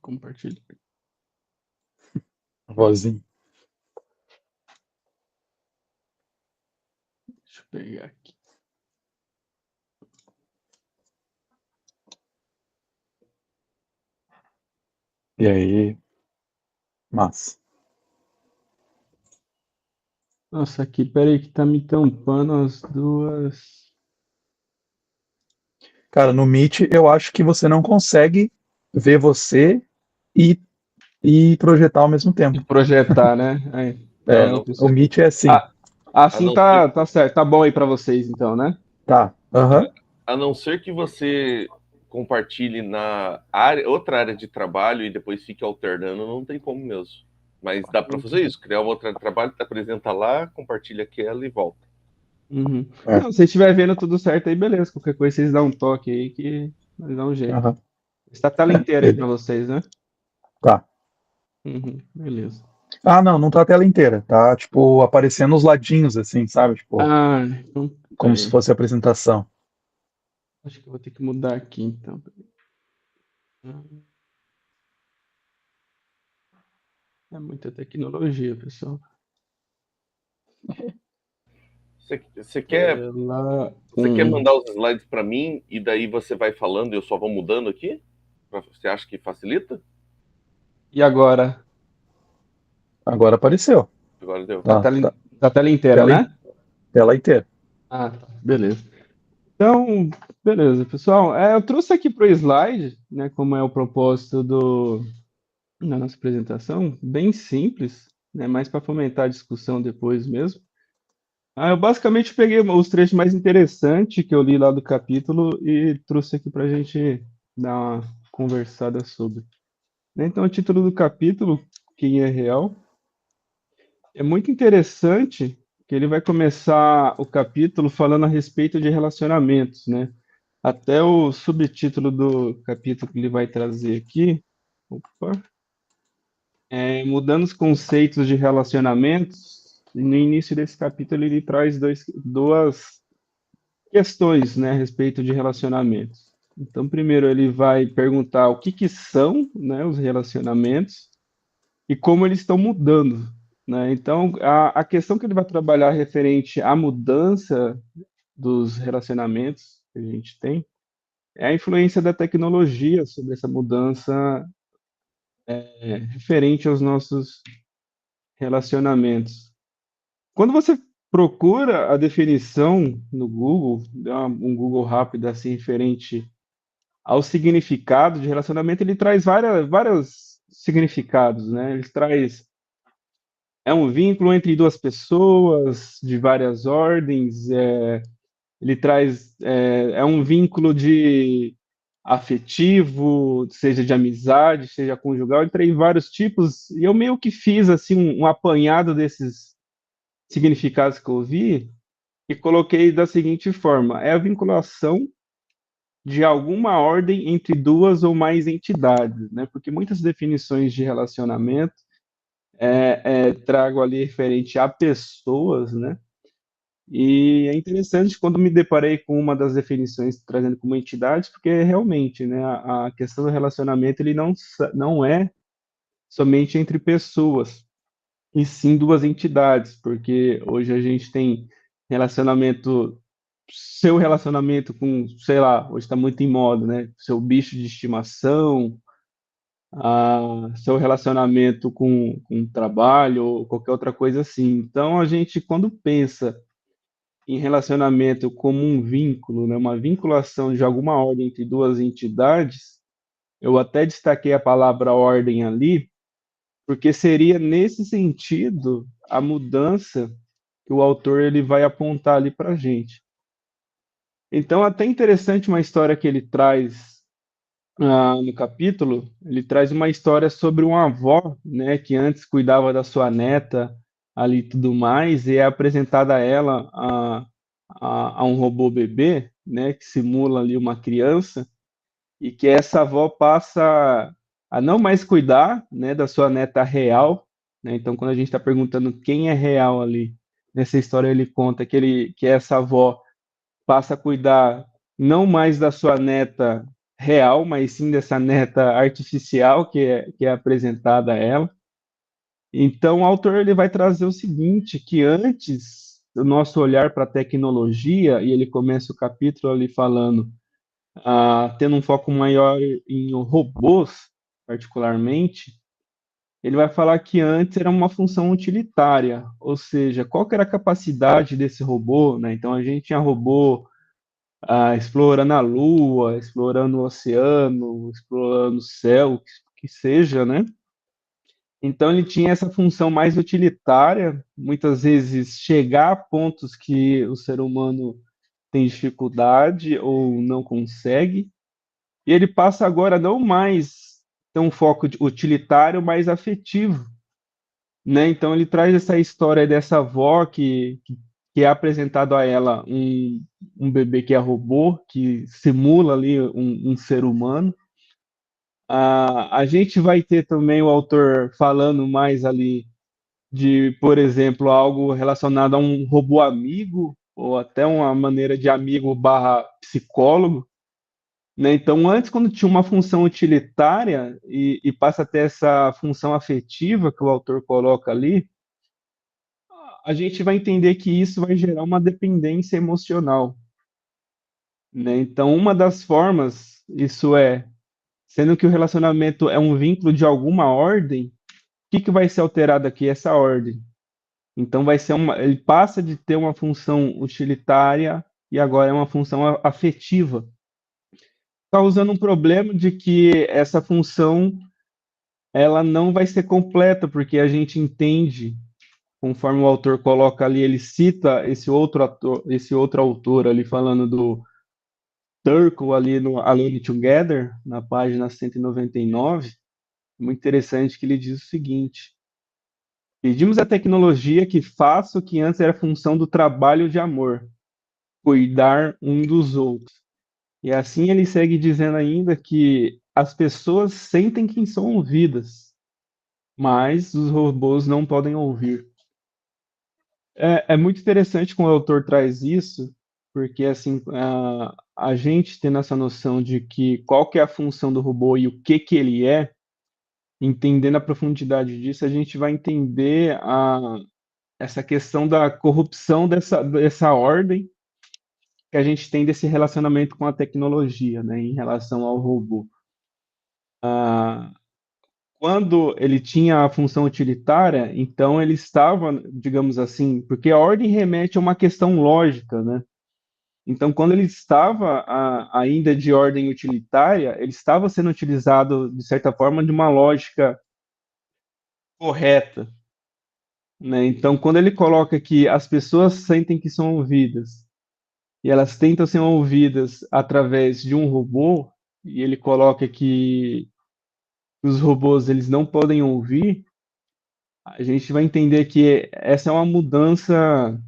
Compartilha. Vozinho. Deixa eu pegar aqui. E aí? Massa. Nossa, aqui, peraí que tá me tampando as duas. Cara, no Meet eu acho que você não consegue ver você e, e projetar ao mesmo E tempo. projetar, né? Aí, Não, o não O pessoal. consegue. Meet é assim. Ah, A assim não ser, tá certo, tá bom aí pra vocês, então, né? Tá. Aham. a não ser que você compartilhe na área, outra área de trabalho e depois fique alternando, não tem como mesmo. Mas dá para fazer isso, criar uma outra área de trabalho, apresenta lá, compartilha aquela e volta. Uhum. É. Não, se estiver vendo tudo certo aí, beleza. Qualquer coisa vocês dão um toque aí que nós dá um jeito. Aham. Está a tela É, inteira aí pra vocês, né? tá. Uhum, beleza. Ah, não, não tá a tela inteira. Tá, tipo, aparecendo os ladinhos, assim, sabe? Tipo, Ah, então, como se peraí. fosse a apresentação. Acho que eu vou ter que mudar aqui, então. É muita tecnologia, pessoal. Você quer, Tela você quer 1. mandar os slides para mim e daí você vai falando e eu só vou mudando aqui? Você acha que facilita? E agora? Agora apareceu. Agora deu. Tá a Tá, tela, tá. tá a tela inteira, Tela, né? tela inteira. Ah, tá. Beleza. Então, beleza, pessoal. Eu trouxe aqui para o slide, né, como é o propósito da nossa apresentação, bem simples, né, mais para fomentar a discussão depois mesmo. Eu basicamente peguei os trechos mais interessantes que eu li lá do capítulo e trouxe aqui para a gente dar uma conversada sobre. Então, o título do capítulo, Quem é Real, é muito interessante que ele vai começar o capítulo falando a respeito de relacionamentos, né? Até o subtítulo do capítulo que ele vai trazer aqui, opa, mudando os conceitos de relacionamentos. E no início desse capítulo ele traz duas questões, né, a respeito de relacionamentos. Então, primeiro ele vai perguntar o que que são, né, os relacionamentos e como eles estão mudando, né? Então, a questão que ele vai trabalhar referente à mudança dos relacionamentos que a gente tem é a influência da tecnologia sobre essa mudança referente aos nossos relacionamentos. Quando você procura a definição no Google, dá um Google rápido assim referente ao significado de relacionamento, ele traz vários significados, né? Ele traz um vínculo entre duas pessoas de várias ordens, ele traz um vínculo de afetivo, seja de amizade, seja conjugal, ele traz vários tipos, e eu meio que fiz assim um apanhado desses significados que eu vi e coloquei da seguinte forma: é a vinculação de alguma ordem entre duas ou mais entidades, né? Porque muitas definições de relacionamento trago ali referente a pessoas, né? E é interessante quando me deparei com uma das definições trazendo como entidade, porque realmente, né, a questão do relacionamento ele não é somente entre pessoas, e sim duas entidades, porque hoje a gente tem relacionamento, seu relacionamento com, sei lá, hoje está muito em moda, né, seu bicho de estimação, seu relacionamento com trabalho ou qualquer outra coisa assim. Então a gente, quando pensa em relacionamento como um vínculo, né, uma vinculação de alguma ordem entre duas entidades, eu até destaquei a palavra ordem ali, porque seria nesse sentido a mudança que o autor ele vai apontar ali para a gente. Então, até interessante uma história que ele traz no capítulo, ele traz uma história sobre uma avó, né, que antes cuidava da sua neta ali e tudo mais, e é apresentada a ela a um robô bebê, né, que simula ali uma criança, e que essa avó passa a não mais cuidar, né, da sua neta real, né? Então, quando a gente está perguntando quem é real ali, nessa história ele conta que essa avó passa a cuidar não mais da sua neta real, mas sim dessa neta artificial que é apresentada a ela. Então, o autor ele vai trazer o seguinte, que antes do nosso olhar para a tecnologia, e ele começa o capítulo ali falando, tendo um foco maior em robôs, particularmente, ele vai falar que antes era uma função utilitária, ou seja, qual que era a capacidade desse robô, né? Então, a gente tinha robô explorando a Lua, explorando o oceano, explorando o céu, que seja, né? Então ele tinha essa função mais utilitária, muitas vezes chegar a pontos que o ser humano tem dificuldade ou não consegue, e ele passa agora não mais ter um foco utilitário, mas afetivo, né? Então ele traz essa história dessa avó que é apresentado a ela um bebê que é robô, que simula ali um ser humano. A gente vai ter também o autor falando mais ali de, por exemplo, algo relacionado a um robô amigo, ou até uma maneira de amigo barra psicólogo, né? Então, antes, quando tinha uma função utilitária e passa a ter essa função afetiva que o autor coloca ali, a gente vai entender que isso vai gerar uma dependência emocional, né? Então, uma das formas, isso é, sendo que o relacionamento é um vínculo de alguma ordem, o que vai ser alterado aqui? Essa ordem. Então ele passa de ter uma função utilitária e agora é uma função afetiva, causando um problema de que essa função ela não vai ser completa, porque a gente entende, conforme o autor coloca ali, ele cita esse outro autor ali falando do Turco ali no Alone Together, na página 199, muito interessante que ele diz o seguinte: pedimos à tecnologia que faça o que antes era função do trabalho de amor, cuidar um dos outros. E assim ele segue dizendo ainda que as pessoas sentem que são ouvidas, mas os robôs não podem ouvir. É muito interessante como o autor traz isso, porque assim a gente tendo essa noção de que qual que é a função do robô e o que ele é, entendendo a profundidade disso, a gente vai entender essa questão da corrupção dessa ordem que a gente tem desse relacionamento com a tecnologia, né, em relação ao robô. Quando ele tinha a função utilitária, então ele estava, digamos assim, porque a ordem remete a uma questão lógica, né? Então, quando ele estava ainda de ordem utilitária, ele estava sendo utilizado, de certa forma, de uma lógica correta, né? Então, quando ele coloca que as pessoas sentem que são ouvidas e elas tentam ser ouvidas através de um robô, e ele coloca que os robôs eles não podem ouvir, a gente vai entender que essa é uma mudança,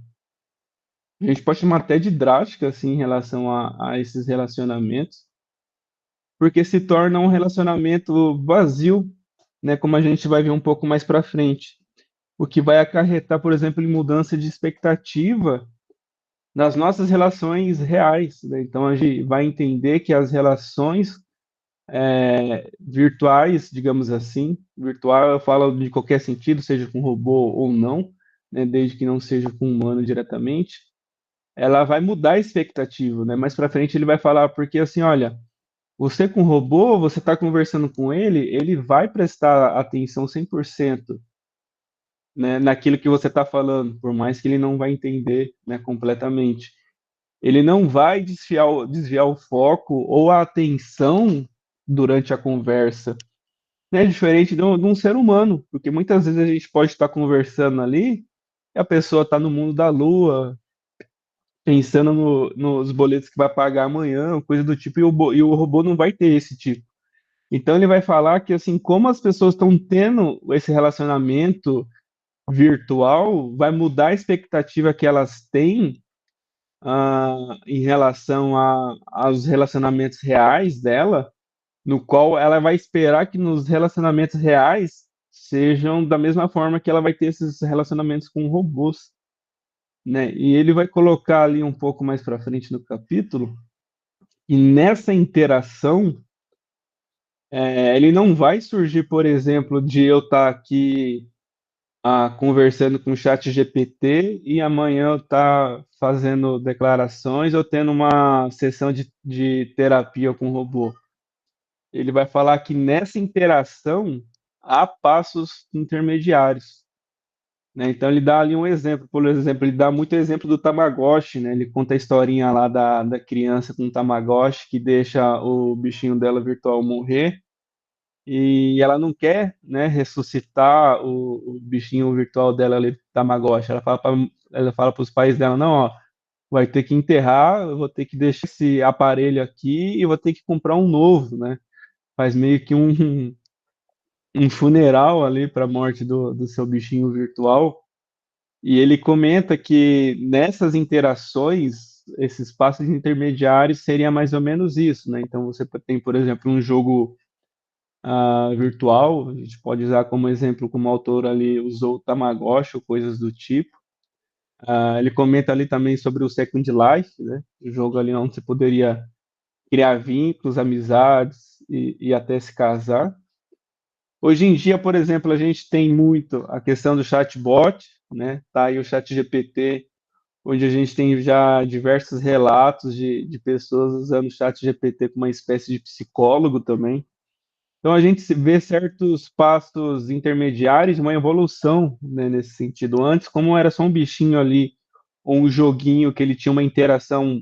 a gente pode chamar até de drástica, assim, em relação a esses relacionamentos, porque se torna um relacionamento vazio, né, como a gente vai ver um pouco mais para frente, o que vai acarretar, por exemplo, em mudança de expectativa nas nossas relações reais, né? Então a gente vai entender que as relações virtuais, digamos assim, virtual eu falo de qualquer sentido, seja com robô ou não, né, desde que não seja com humano diretamente, ela vai mudar a expectativa, né? Mais para frente ele vai falar porque assim, olha, você com o robô, você está conversando com ele vai prestar atenção 100%, né, naquilo que você está falando, por mais que ele não vai entender, né, completamente. Ele não vai desviar o foco ou a atenção durante a conversa, né? Diferente de um ser humano, porque muitas vezes a gente pode estar conversando ali e a pessoa está no mundo da lua, pensando nos boletos que vai pagar amanhã, coisa do tipo, e o robô não vai ter esse tipo. Então ele vai falar que assim, como as pessoas estão tendo esse relacionamento virtual, vai mudar a expectativa que elas têm em relação aos relacionamentos reais dela, no qual ela vai esperar que nos relacionamentos reais sejam da mesma forma que ela vai ter esses relacionamentos com robôs, né? E ele vai colocar ali um pouco mais para frente no capítulo E nessa interação, ele não vai surgir, por exemplo, de eu estar aqui conversando com o chat GPT e amanhã eu estar fazendo declarações ou tendo uma sessão de terapia com o robô. Ele vai falar que nessa interação há passos intermediários, né? Então ele dá ali um exemplo, por exemplo, ele dá muito exemplo do Tamagotchi, né? Ele conta a historinha lá da criança com o Tamagotchi que deixa o bichinho dela virtual morrer e ela não quer, né, ressuscitar o bichinho virtual dela ali, Tamagotchi. Ela fala para os pais dela, não, ó, vai ter que enterrar, eu vou ter que deixar esse aparelho aqui e vou ter que comprar um novo, né? Faz meio que um funeral ali para a morte do seu bichinho virtual. E ele comenta que nessas interações, esses passos intermediários seria mais ou menos isso, né? Então você tem, por exemplo, um jogo virtual, a gente pode usar como exemplo, como o autor ali usou o Tamagotchi ou coisas do tipo. Ele comenta ali também sobre o Second Life, né? O jogo ali onde você poderia criar vínculos, amizades e até se casar. Hoje em dia, por exemplo, a gente tem muito a questão do chatbot, né? Tá aí o chat GPT, onde a gente tem já diversos relatos de pessoas usando o chat GPT como uma espécie de psicólogo também. Então a gente vê certos passos intermediários, uma evolução, né, nesse sentido. Antes, como era só um bichinho ali, ou um joguinho que ele tinha uma interação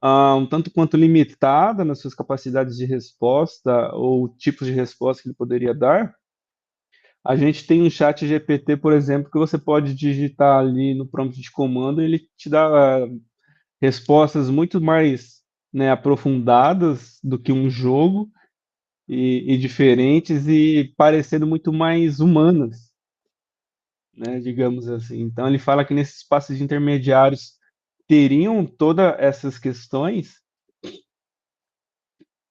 um tanto quanto limitada nas suas capacidades de resposta ou tipos de resposta que ele poderia dar, a gente tem um chat GPT, por exemplo, que você pode digitar ali no prompt de comando e ele te dá respostas muito mais, né, aprofundadas do que um jogo e diferentes e parecendo muito mais humanas, né, digamos assim. Então ele fala que nesses passos intermediários teriam todas essas questões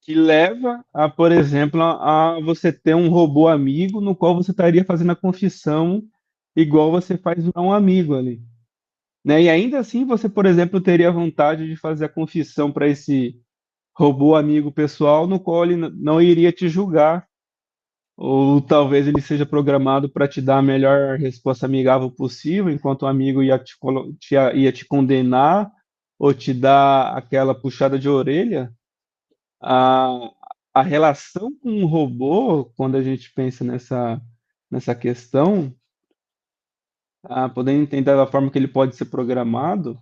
que leva a, por exemplo, a você ter um robô amigo no qual você estaria fazendo a confissão igual você faz a um amigo ali, né? E ainda assim você, por exemplo, teria vontade de fazer a confissão para esse robô amigo pessoal no qual ele não iria te julgar, ou talvez ele seja programado para te dar a melhor resposta amigável possível, enquanto o amigo ia te condenar ou te dar aquela puxada de orelha. A, a relação com o robô, quando a gente pensa nessa questão, podendo entender da forma que ele pode ser programado,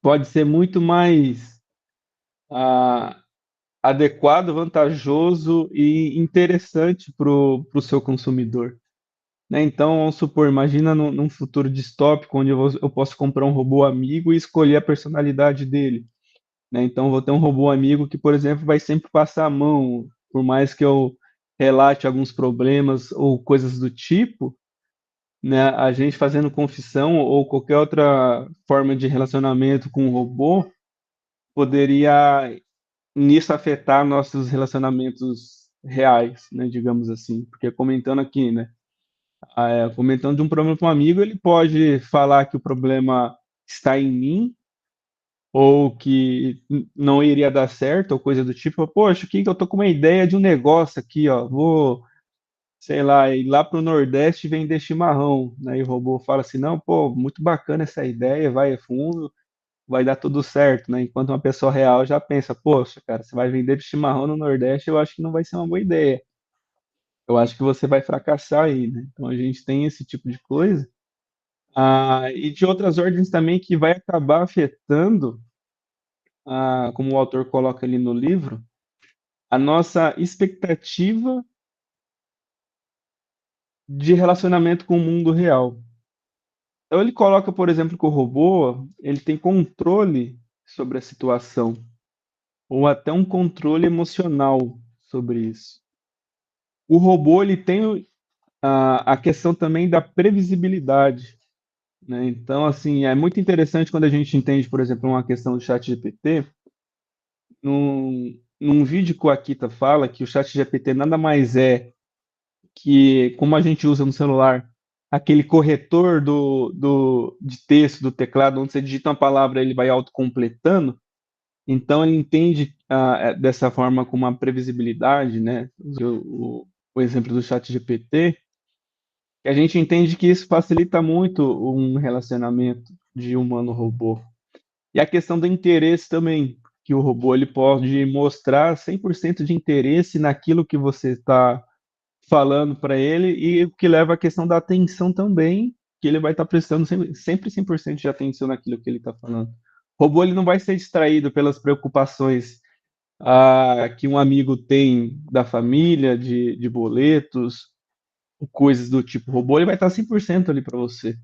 pode ser muito mais ah, adequado, vantajoso e interessante para o seu consumidor, né? Então, vamos supor, imagina num futuro distópico onde eu posso comprar um robô amigo e escolher a personalidade dele, né? Então, eu vou ter um robô amigo que, por exemplo, vai sempre passar a mão, por mais que eu relate alguns problemas ou coisas do tipo, né? A gente fazendo confissão ou qualquer outra forma de relacionamento com o robô poderia nisso afetar nossos relacionamentos reais, né? Digamos assim, porque comentando aqui, né? Comentando de um problema para um amigo, ele pode falar que o problema está em mim ou que não iria dar certo, ou coisa do tipo. Poxa, aqui que eu tô com uma ideia de um negócio aqui, ó. Vou, sei lá, ir lá pro Nordeste e vender chimarrão. Né? E o robô fala assim: não, pô, muito bacana essa ideia, vai a fundo, vai dar tudo certo, né? Enquanto uma pessoa real já pensa: poxa, cara, você vai vender chimarrão no Nordeste, eu acho que não vai ser uma boa ideia. Eu acho que você vai fracassar aí, né? Então a gente tem esse tipo de coisa. E de outras ordens também que vai acabar afetando, como o autor coloca ali no livro, a nossa expectativa de relacionamento com o mundo real. Então ele coloca, por exemplo, que o robô ele tem controle sobre a situação, ou até um controle emocional sobre isso. O robô ele tem a questão também da previsibilidade, né? Então, assim, é muito interessante quando a gente entende, por exemplo, uma questão do chat GPT, num vídeo que o Akita fala que o chat GPT nada mais é que, como a gente usa no celular, aquele corretor de texto do teclado, onde você digita uma palavra, ele vai autocompletando. Então, ele entende dessa forma com uma previsibilidade, né? O exemplo do chat GPT, que a gente entende que isso facilita muito um relacionamento de humano-robô. E a questão do interesse também, que o robô ele pode mostrar 100% de interesse naquilo que você está falando para ele, e o que leva à questão da atenção também, que ele vai estar prestando sempre 100% de atenção naquilo que ele está falando. O robô ele não vai ser distraído pelas preocupações que um amigo tem da família, de boletos, coisas do tipo. O robô ele vai estar 100% ali para você.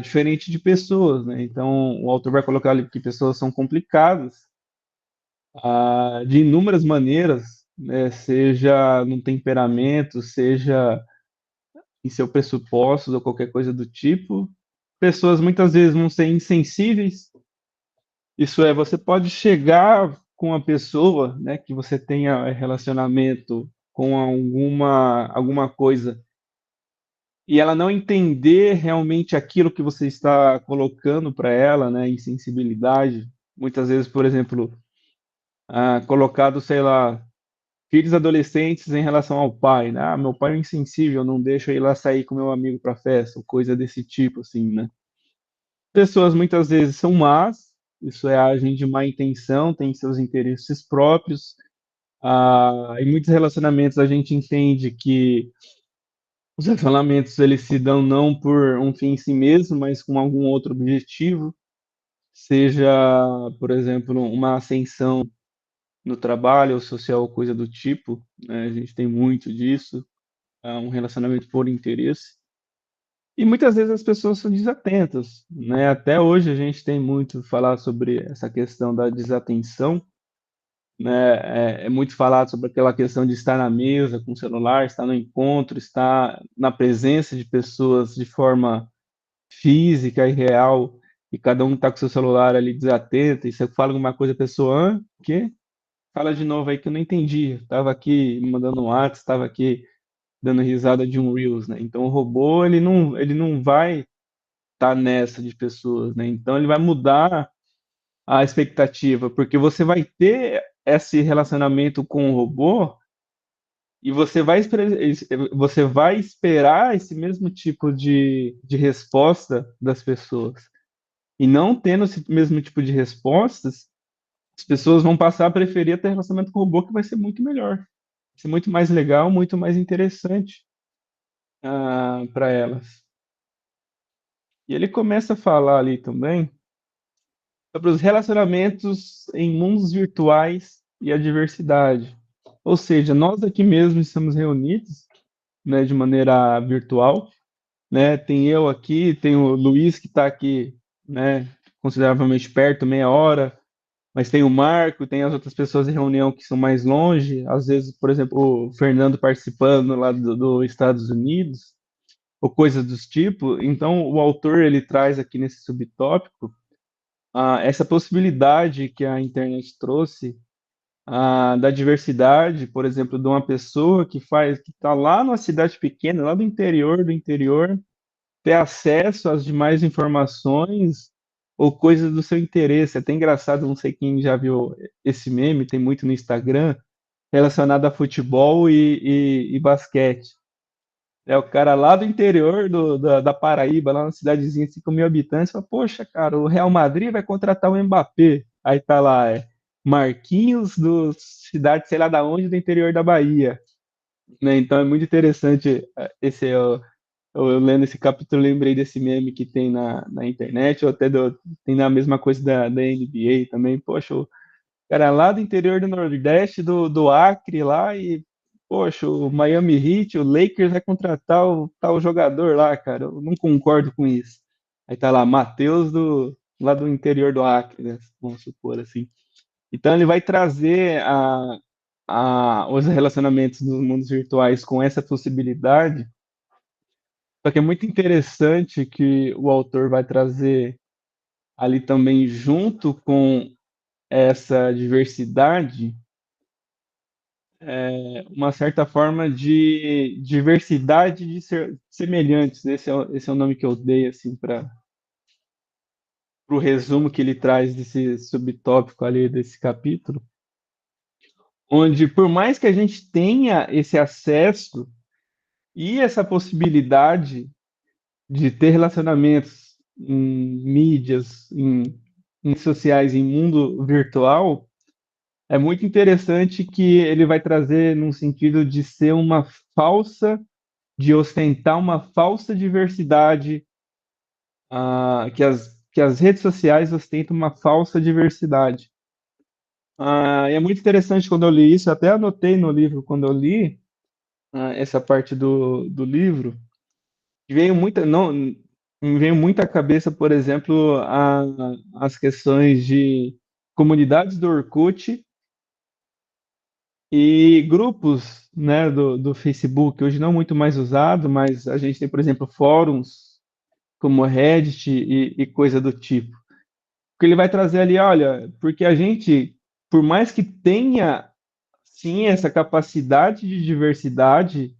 Diferente de pessoas, né? Então, o autor vai colocar ali que pessoas são complicadas, de inúmeras maneiras, né? Seja no temperamento, seja em seu pressupostos ou qualquer coisa do tipo. Pessoas muitas vezes vão ser insensíveis. Isso é, você pode chegar com a pessoa, né, que você tenha relacionamento com alguma coisa e ela não entender realmente aquilo que você está colocando para ela, né, insensibilidade. Muitas vezes, por exemplo, colocado, sei lá, filhos adolescentes em relação ao pai, né? Meu pai é insensível, não deixa eu ir lá sair com meu amigo para festa, ou coisa desse tipo, assim, né? Pessoas muitas vezes são más, isso é, agem de má intenção, têm seus interesses próprios. Em muitos relacionamentos a gente entende que os relacionamentos eles se dão não por um fim em si mesmo, mas com algum outro objetivo, seja, por exemplo, uma ascensão no trabalho ou social, coisa do tipo, né? A gente tem muito disso, um relacionamento por interesse. E muitas vezes as pessoas são desatentas, né? Até hoje a gente tem muito falar sobre essa questão da desatenção, né? É muito falado sobre aquela questão de estar na mesa com o celular, estar no encontro, estar na presença de pessoas de forma física e real, e cada um está com seu celular ali desatento, e você fala alguma coisa, a pessoa, quê? Fala de novo aí que eu não entendi. Estava aqui mandando um WhatsApp, estava aqui dando risada de um Reels, né? Então o robô ele não vai estar nessa de pessoas, né? Então ele vai mudar a expectativa, porque você vai ter esse relacionamento com o robô e você vai esperar esse mesmo tipo de resposta das pessoas. E não tendo esse mesmo tipo de respostas, as pessoas vão passar a preferir ter relacionamento com o robô, que vai ser muito melhor, vai ser muito mais legal, muito mais interessante para elas. E ele começa a falar ali também sobre os relacionamentos em mundos virtuais e a diversidade. Ou seja, nós aqui mesmo estamos reunidos, né, de maneira virtual, né? Tem eu aqui, tem o Luiz que está aqui, né, consideravelmente perto, meia hora, mas tem o Marco, tem as outras pessoas em reunião que são mais longe, às vezes, por exemplo, o Fernando participando lá dos Estados Unidos, ou coisas do tipo. Então, o autor ele traz aqui nesse subtópico essa possibilidade que a internet trouxe, da diversidade, por exemplo, de uma pessoa que está lá numa cidade pequena, lá do interior, ter acesso às demais informações ou coisas do seu interesse. É até engraçado, não sei quem já viu esse meme, tem muito no Instagram, relacionado a futebol e basquete. É o cara lá do interior da Paraíba, lá na cidadezinha de 5 mil habitantes, fala, poxa, cara, o Real Madrid vai contratar o Mbappé. Aí tá lá, Marquinhos, do cidade, sei lá da onde, do interior da Bahia. Né? Então é muito interessante eu lendo esse capítulo, lembrei desse meme que tem na internet, ou até tem na mesma coisa da NBA também. Poxa, o cara lá do interior do Nordeste, do Acre lá, e, poxa, o Miami Heat, o Lakers vai contratar o tal jogador lá, cara. Eu não concordo com isso. Aí tá lá, Matheus lá do interior do Acre, né? Vamos supor assim. Então ele vai trazer os relacionamentos dos mundos virtuais com essa possibilidade. Só que é muito interessante que o autor vai trazer ali também, junto com essa diversidade, uma certa forma de diversidade de semelhantes. Esse é o nome que eu dei assim o resumo que ele traz desse subtópico ali desse capítulo, onde por mais que a gente tenha esse acesso e essa possibilidade de ter relacionamentos em mídias, em redes sociais, em mundo virtual, é muito interessante que ele vai trazer num sentido de ser uma falsa, de ostentar uma falsa diversidade, que as redes sociais ostentam uma falsa diversidade. E é muito interessante quando eu li isso, até anotei no livro quando eu li essa parte do livro, veio muita, não, me veio muito à cabeça, por exemplo, as questões de comunidades do Orkut e grupos, né, do Facebook, hoje não muito mais usado, mas a gente tem, por exemplo, fóruns como Reddit e coisa do tipo. Porque ele vai trazer ali, olha, porque a gente, por mais que tenha, sim, essa capacidade de diversidade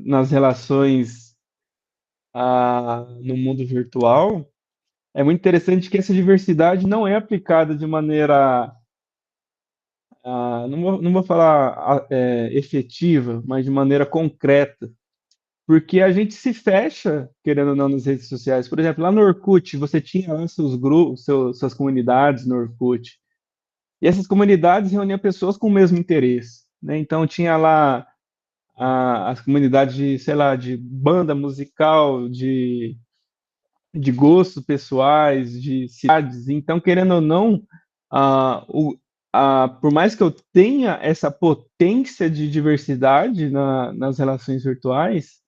nas relações no mundo virtual, é muito interessante que essa diversidade não é aplicada de maneira, não vou falar efetiva, mas de maneira concreta, porque a gente se fecha, querendo ou não, nas redes sociais. Por exemplo, lá no Orkut, você tinha lá seus grupos, suas comunidades no Orkut, e essas comunidades reuniam pessoas com o mesmo interesse, né? Então tinha lá as comunidades de, sei lá, de banda musical, de gostos pessoais, de cidades. Então, querendo ou não, por mais que eu tenha essa potência de diversidade nas relações virtuais,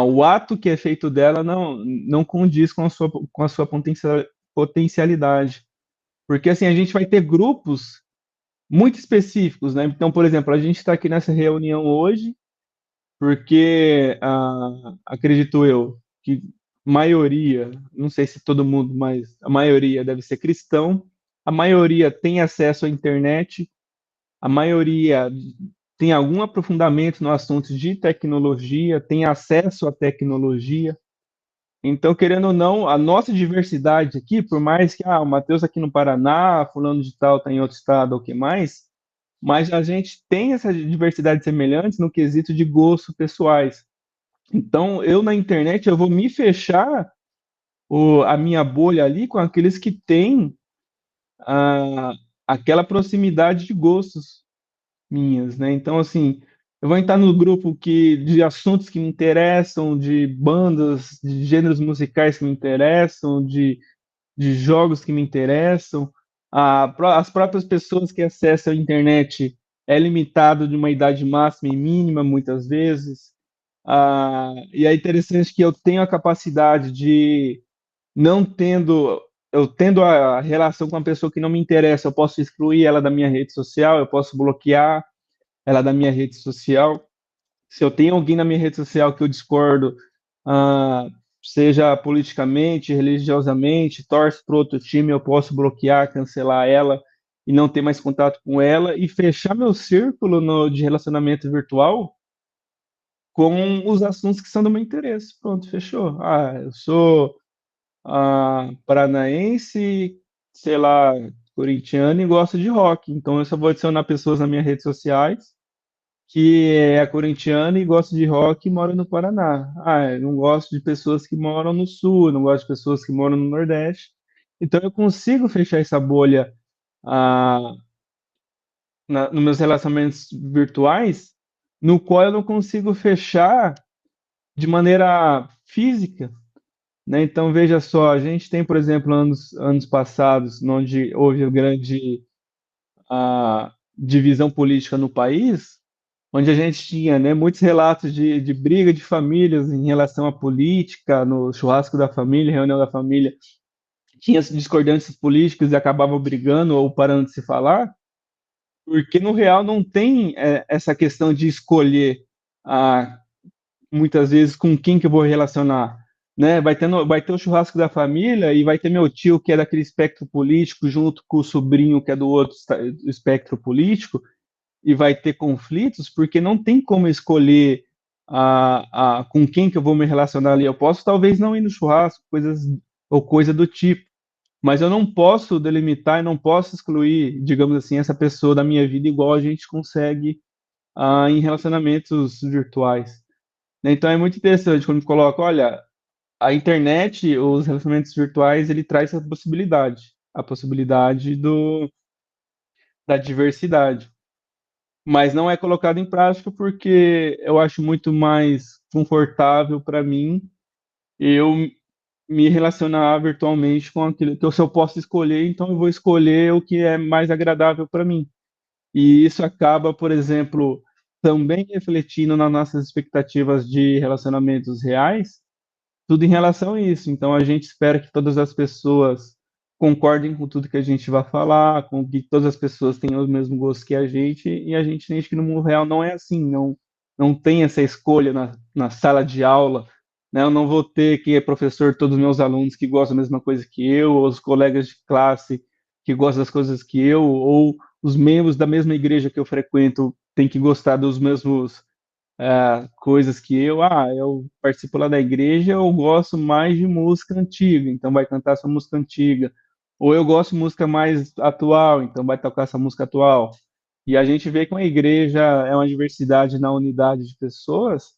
o ato que é feito dela não condiz com a sua potencialidade. Porque assim, a gente vai ter grupos muito específicos, né? Então, por exemplo, a gente está aqui nessa reunião hoje porque acredito eu que maioria, não sei se todo mundo, mas a maioria deve ser cristão, a maioria tem acesso à internet, a maioria tem algum aprofundamento no assunto de tecnologia, tem acesso à tecnologia. Então, querendo ou não, a nossa diversidade aqui, por mais que o Matheus aqui no Paraná, fulano de tal está em outro estado, ou o que mais, mas a gente tem essa diversidade semelhante no quesito de gostos pessoais. Então, eu na internet, eu vou me fechar a minha bolha ali com aqueles que têm ah, aquela proximidade de gostos minhas, né? Então, assim, eu vou entrar no grupo de assuntos que me interessam, de bandas, de gêneros musicais que me interessam, de jogos que me interessam. As próprias pessoas que acessam a internet é limitado de uma idade máxima e mínima, muitas vezes. E é interessante que eu tenho a capacidade de, não tendo, eu tendo a relação com uma pessoa que não me interessa, eu posso excluir ela da minha rede social, eu posso bloquear ela da minha rede social. Se eu tenho alguém na minha rede social que eu discordo, ah, seja politicamente, religiosamente, torce para outro time, eu posso bloquear, cancelar ela e não ter mais contato com ela e fechar meu círculo de relacionamento virtual com os assuntos que são do meu interesse. Pronto, fechou. Eu sou paranaense, sei lá, corintiano e gosto de rock, então eu só vou adicionar pessoas nas minhas redes sociais que é corintiano e gosta de rock e mora no Paraná. Eu não gosto de pessoas que moram no Sul, eu não gosto de pessoas que moram no Nordeste. Então eu consigo fechar essa bolha ah, nos meus relacionamentos virtuais, no qual eu não consigo fechar de maneira física, né? Então veja só, a gente tem, por exemplo, anos passados, onde houve grande divisão política no país, onde a gente tinha, né, muitos relatos de briga de famílias em relação à política, no churrasco da família, reunião da família, tinha discordâncias políticas e acabavam brigando ou parando de se falar, porque no real não tem essa questão de escolher muitas vezes com quem que eu vou relacionar, né? Vai ter o churrasco da família e vai ter meu tio que é daquele espectro político junto com o sobrinho que é do outro espectro político, e vai ter conflitos, porque não tem como escolher com quem que eu vou me relacionar ali. Eu posso talvez não ir no churrasco, coisas ou coisa do tipo. Mas eu não posso delimitar e não posso excluir, digamos assim, essa pessoa da minha vida igual a gente consegue em relacionamentos virtuais. Né? Então é muito interessante quando coloca, olha, a internet, os relacionamentos virtuais, ele traz a possibilidade da diversidade. Mas não é colocado em prática porque eu acho muito mais confortável para mim eu me relacionar virtualmente com aquilo que se eu posso escolher, então eu vou escolher o que é mais agradável para mim. E isso acaba, por exemplo, também refletindo nas nossas expectativas de relacionamentos reais, tudo em relação a isso. Então a gente espera que todas as pessoas concordem com tudo que a gente vai falar, com que todas as pessoas tenham o mesmo gosto que a gente, e a gente sente que no mundo real não é assim, não tem essa escolha na sala de aula, né? Eu não vou ter que é professor todos os meus alunos que gostam da mesma coisa que eu, ou os colegas de classe que gostam das coisas que eu, ou os membros da mesma igreja que eu frequento têm que gostar dos mesmos coisas que eu participo lá da igreja, eu gosto mais de música antiga, então vai cantar essa música antiga. Ou eu gosto de música mais atual, então vai tocar essa música atual. E a gente vê que uma igreja é uma diversidade na unidade de pessoas,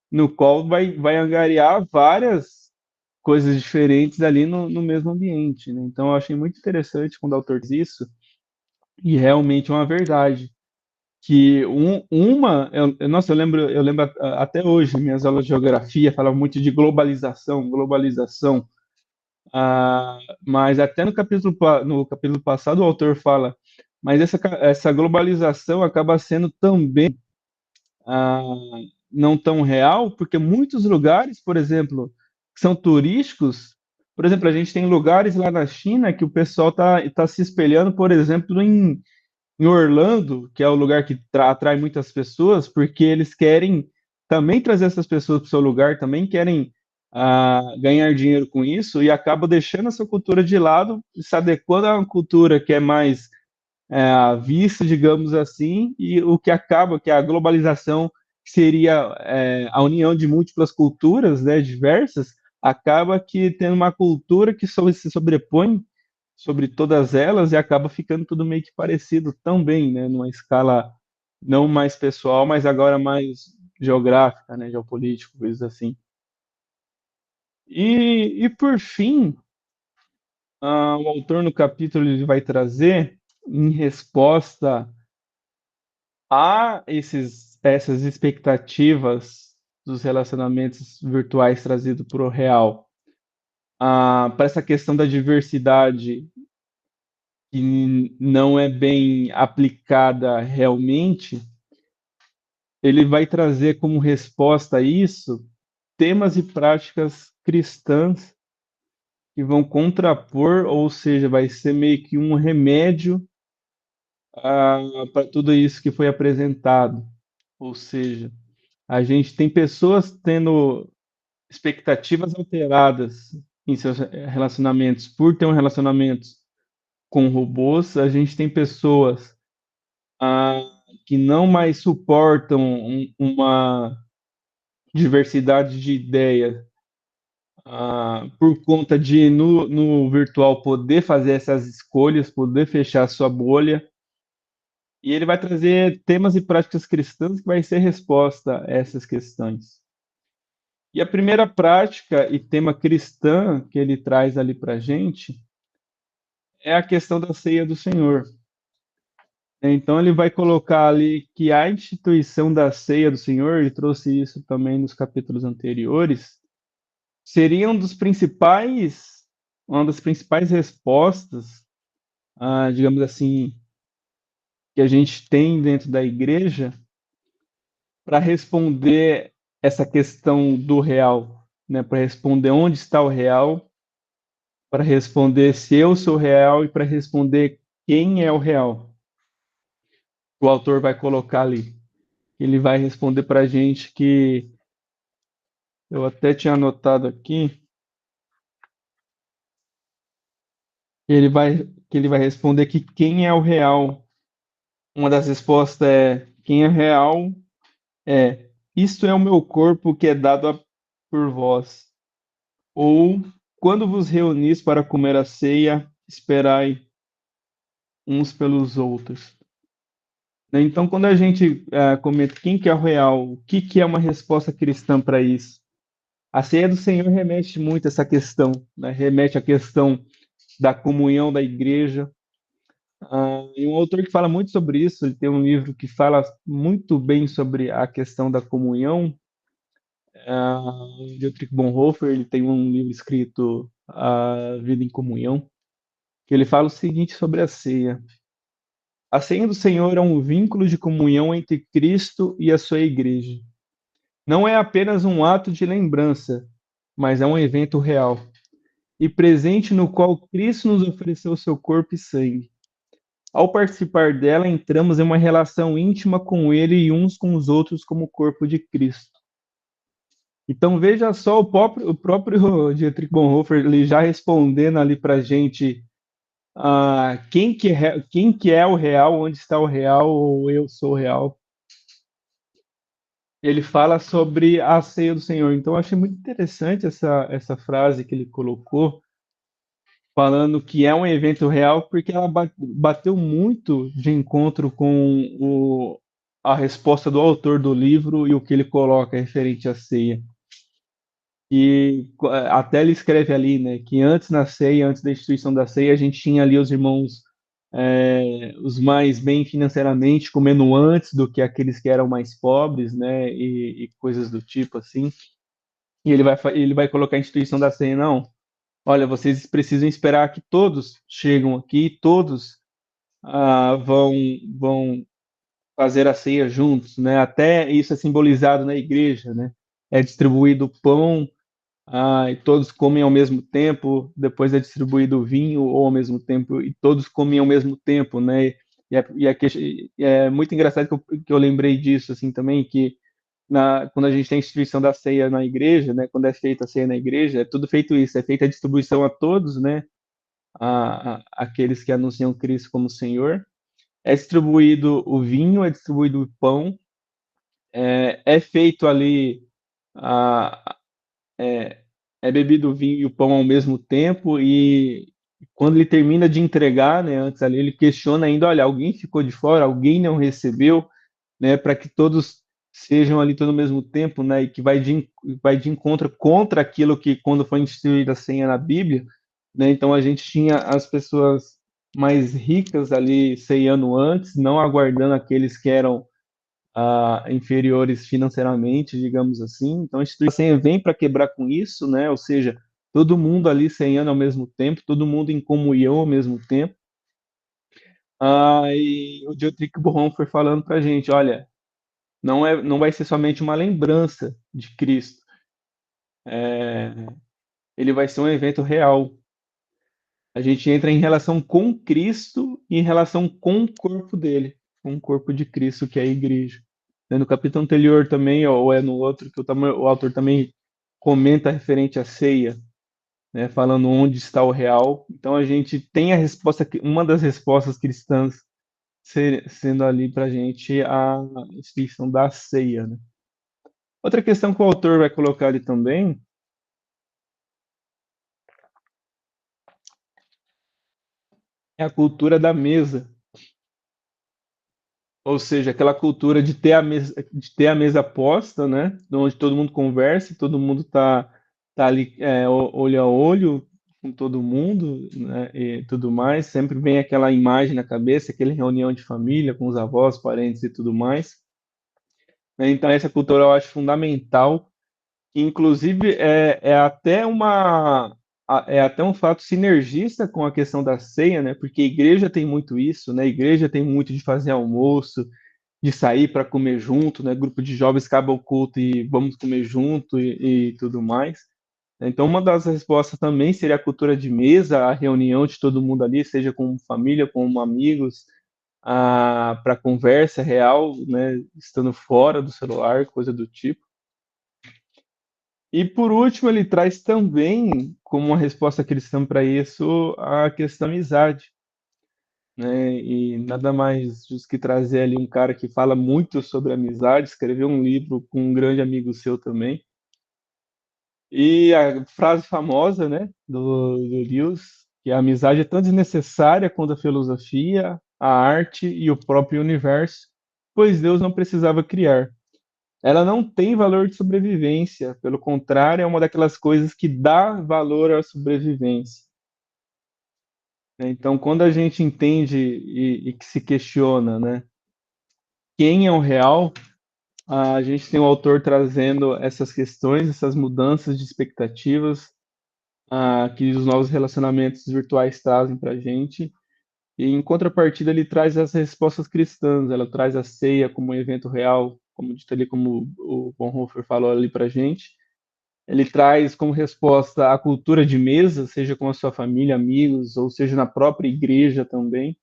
no qual vai angariar várias coisas diferentes ali no mesmo ambiente, né? Então eu achei muito interessante quando o autor diz isso, e realmente é uma verdade que nossa, eu lembro até hoje, minhas aulas de geografia falavam muito de globalização, mas até no capítulo passado o autor fala, mas essa globalização acaba sendo também ah, não tão real, porque muitos lugares, por exemplo, que são turísticos, por exemplo, a gente tem lugares lá na China que o pessoal tá se espelhando, por exemplo, em Orlando, que é o lugar que atrai muitas pessoas, porque eles querem também trazer essas pessoas para o seu lugar, também querem ganhar dinheiro com isso e acabam deixando essa cultura de lado e se adequando a uma cultura que é mais vista, digamos assim, e o que acaba, que é a globalização, que seria a união de múltiplas culturas, né, diversas, acaba que tendo uma cultura que se sobrepõe sobre todas elas e acaba ficando tudo meio que parecido também, né, numa escala não mais pessoal, mas agora mais geográfica, né, geopolítico, coisas assim. E por fim, o autor no capítulo ele vai trazer, em resposta a essas expectativas dos relacionamentos virtuais trazidos para o real, para essa questão da diversidade que não é bem aplicada realmente, ele vai trazer como resposta a isso temas e práticas cristãs que vão contrapor, ou seja, vai ser meio que um remédio para tudo isso que foi apresentado. Ou seja, a gente tem pessoas tendo expectativas alteradas em seus relacionamentos por ter um relacionamento com robôs, a gente tem pessoas ah, que não mais suportam uma diversidade de ideias por conta de no virtual poder fazer essas escolhas, poder fechar a sua bolha. E ele vai trazer temas e práticas cristãs que vai ser resposta a essas questões. E a primeira prática e tema cristã que ele traz ali para a gente é a questão da ceia do Senhor. Então ele vai colocar ali que a instituição da ceia do Senhor, ele trouxe isso também nos capítulos anteriores, seria uma das principais respostas, digamos assim, que a gente tem dentro da igreja para responder essa questão do real, né? Para responder onde está o real, para responder se eu sou real e para responder quem é o real. O autor vai colocar ali. Ele vai responder para a gente que eu até tinha anotado aqui. Que ele vai responder que quem é o real. Uma das respostas é quem é real isto é o meu corpo que é dado por vós. Ou quando vos reunis para comer a ceia, esperai uns pelos outros. Né? Então, quando a gente comenta quem que é o real, o que que é uma resposta cristã para isso? A ceia do Senhor remete muito a essa questão, né? Remete à questão da comunhão da igreja. E um autor que fala muito sobre isso, ele tem um livro que fala muito bem sobre a questão da comunhão. Dietrich Bonhoeffer, ele tem um livro escrito A Vida em Comunhão, que ele fala o seguinte sobre a ceia. A ceia do Senhor é um vínculo de comunhão entre Cristo e a sua igreja. Não é apenas um ato de lembrança, mas é um evento real e presente no qual Cristo nos ofereceu seu corpo e sangue. Ao participar dela, entramos em uma relação íntima com Ele e uns com os outros como corpo de Cristo. Então veja só o próprio Dietrich Bonhoeffer ele já respondendo ali para a gente quem que é o real, onde está o real, ou eu sou o real. Ele fala sobre a ceia do Senhor. Então eu achei muito interessante essa frase que ele colocou, falando que é um evento real, porque ela bateu muito de encontro com a resposta do autor do livro e o que ele coloca referente à ceia. E até ele escreve ali, né, que antes na ceia, antes da instituição da ceia, a gente tinha ali os irmãos, os mais bem financeiramente, comendo antes do que aqueles que eram mais pobres, né, e coisas do tipo assim. E ele vai colocar a instituição da ceia, não. Olha, vocês precisam esperar que todos chegam aqui, todos vão fazer a ceia juntos, né? Até isso é simbolizado na igreja, né? É distribuído pão, e todos comem ao mesmo tempo, depois é distribuído o vinho ou ao mesmo tempo, e todos comem ao mesmo tempo, né? É muito engraçado que eu lembrei disso, assim, também, que quando a gente tem a instituição da ceia na igreja, né? Quando é feita a ceia na igreja, é tudo feito isso, é feita a distribuição a todos, né? Aqueles que anunciam Cristo como Senhor. É distribuído o vinho, é distribuído o pão, é feito ali a, é bebido o vinho e o pão ao mesmo tempo, e quando ele termina de entregar, né, antes ali, ele questiona ainda, olha, alguém ficou de fora, alguém não recebeu, né, para que todos sejam ali todo ao mesmo tempo, né, e que vai de encontro contra aquilo que quando foi instituída a senha na Bíblia, né, então a gente tinha as pessoas mais ricas ali ceiando antes, não aguardando aqueles que eram inferiores financeiramente, digamos assim. Então a instituição vem para quebrar com isso, né? Ou seja, todo mundo ali ceiando ao mesmo tempo, todo mundo em comunhão ao mesmo tempo. E o Dietrich Bonhoeffer falando para a gente, olha, não vai ser somente uma lembrança de Cristo, ele vai ser um evento real. A gente entra em relação com Cristo e em relação com o corpo dele, com o corpo de Cristo, que é a igreja. No capítulo anterior também, ou é no outro, que o autor também comenta referente à ceia, né, falando onde está o real. Então a gente tem a resposta, uma das respostas cristãs sendo ali para a gente a instituição da ceia. Né? Outra questão que o autor vai colocar ali também é a cultura da mesa. Ou seja, aquela cultura de ter a mesa posta, né? Onde todo mundo conversa, todo mundo tá ali olho a olho com todo mundo, né? E tudo mais. Sempre vem aquela imagem na cabeça, aquela reunião de família com os avós, parentes e tudo mais. Né? Então essa cultura eu acho fundamental. Inclusive é até um fato sinergista com a questão da ceia, né? Porque a igreja tem muito isso, né? A igreja tem muito de fazer almoço, de sair para comer junto, né? Grupo de jovens acaba o culto e vamos comer junto e tudo mais. Então, uma das respostas também seria a cultura de mesa, a reunião de todo mundo ali, seja com família, com amigos, para conversa real, né? Estando fora do celular, coisa do tipo. E por último, ele traz também, como uma resposta cristã para isso, a questão da amizade, né? E nada mais justo que trazer ali um cara que fala muito sobre amizade, escreveu um livro com um grande amigo seu também. E a frase famosa, né, do Lewis, que a amizade é tão desnecessária quanto a filosofia, a arte e o próprio universo, pois Deus não precisava criar. Ela não tem valor de sobrevivência, pelo contrário, é uma daquelas coisas que dá valor à sobrevivência. Então, quando a gente entende e que se questiona, né, quem é o real, a gente tem o autor trazendo essas questões, essas mudanças de expectativas, que os novos relacionamentos virtuais trazem para a gente. E em contrapartida, ele traz as respostas cristãs, ela traz a ceia como um evento real, como dito ali, como o Bonhoeffer falou ali para a gente. Ele traz como resposta a cultura de mesa, seja com a sua família, amigos, ou seja na própria igreja também.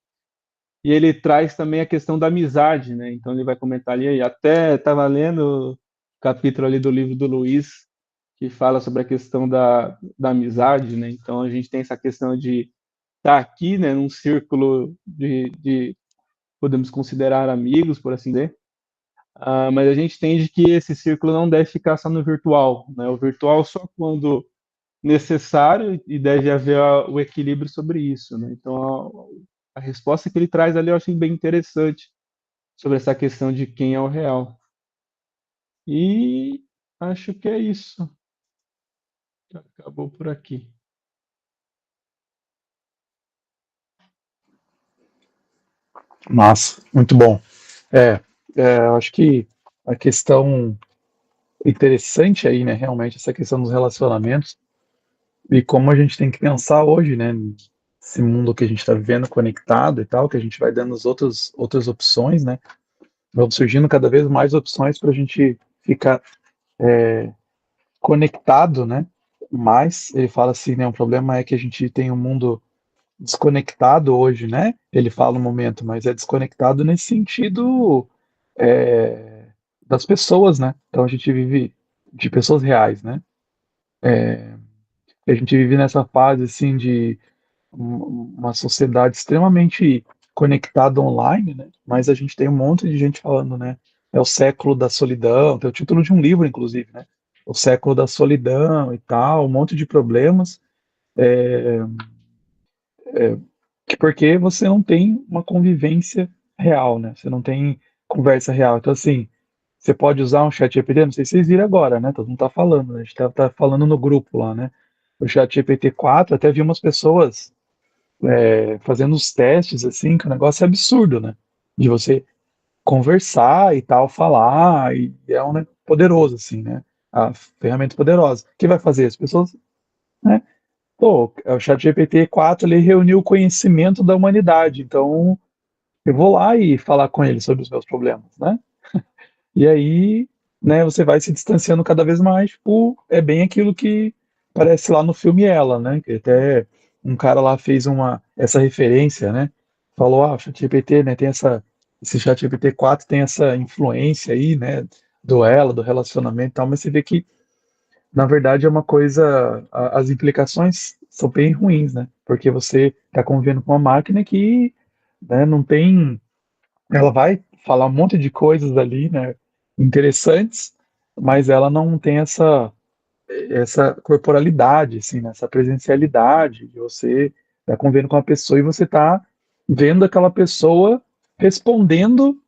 E ele traz também a questão da amizade, né? Então ele vai comentar ali, até estava lendo o capítulo ali do livro do Luiz, que fala sobre a questão da amizade, né? Então a gente tem essa questão de estar aqui, né, num círculo de podemos considerar amigos, por assim dizer, mas a gente entende que esse círculo não deve ficar só no virtual, né? O virtual só quando necessário e deve haver o equilíbrio sobre isso, né? Então a resposta que ele traz ali eu achei bem interessante sobre essa questão de quem é o real. E acho que é isso. Acabou por aqui. Massa, muito bom. É, eu acho que a questão interessante aí, né, realmente, essa questão dos relacionamentos e como a gente tem que pensar hoje, né, esse mundo que a gente está vivendo conectado e tal, que a gente vai dando as outras opções, né, vão surgindo cada vez mais opções para a gente ficar conectado, né, mas ele fala assim, né, o problema é que a gente tem um mundo desconectado hoje, né, ele fala no momento, mas é desconectado nesse sentido é, das pessoas, né, então a gente vive de pessoas reais, né, a gente vive nessa fase, assim, de uma sociedade extremamente conectada online, né? Mas a gente tem um monte de gente falando, né? É o século da solidão, tem o título de um livro, inclusive, né? O século da solidão e tal, um monte de problemas, que porque você não tem uma convivência real, né? Você não tem conversa real. Então, assim, você pode usar um chat GPT, não sei se vocês viram agora, né? Todo mundo tá falando, né? A gente tá falando no grupo lá, né? O chat GPT 4, até vi umas pessoas fazendo os testes, assim, que o negócio é absurdo, né? De você conversar e tal, falar, e é um poderoso, assim, né? A ferramenta poderosa. O que vai fazer? As pessoas, né? Pô, o ChatGPT 4 ele reuniu o conhecimento da humanidade, então eu vou lá e falar com ele sobre os meus problemas, né? E aí, né, você vai se distanciando cada vez mais, tipo, é bem aquilo que parece lá no filme Ela, né? Que até um cara lá fez essa referência, né? Falou, o ChatGPT, né, esse ChatGPT 4 tem essa influência aí, né, do Ela, do relacionamento e tal, mas você vê que, na verdade, é uma coisa, as implicações são bem ruins, né? Porque você está convivendo com uma máquina que, né, não tem, ela vai falar um monte de coisas ali, né, interessantes, mas ela não tem essa corporalidade, assim, né, essa presencialidade de você estar convivendo com uma pessoa e você tá vendo aquela pessoa respondendo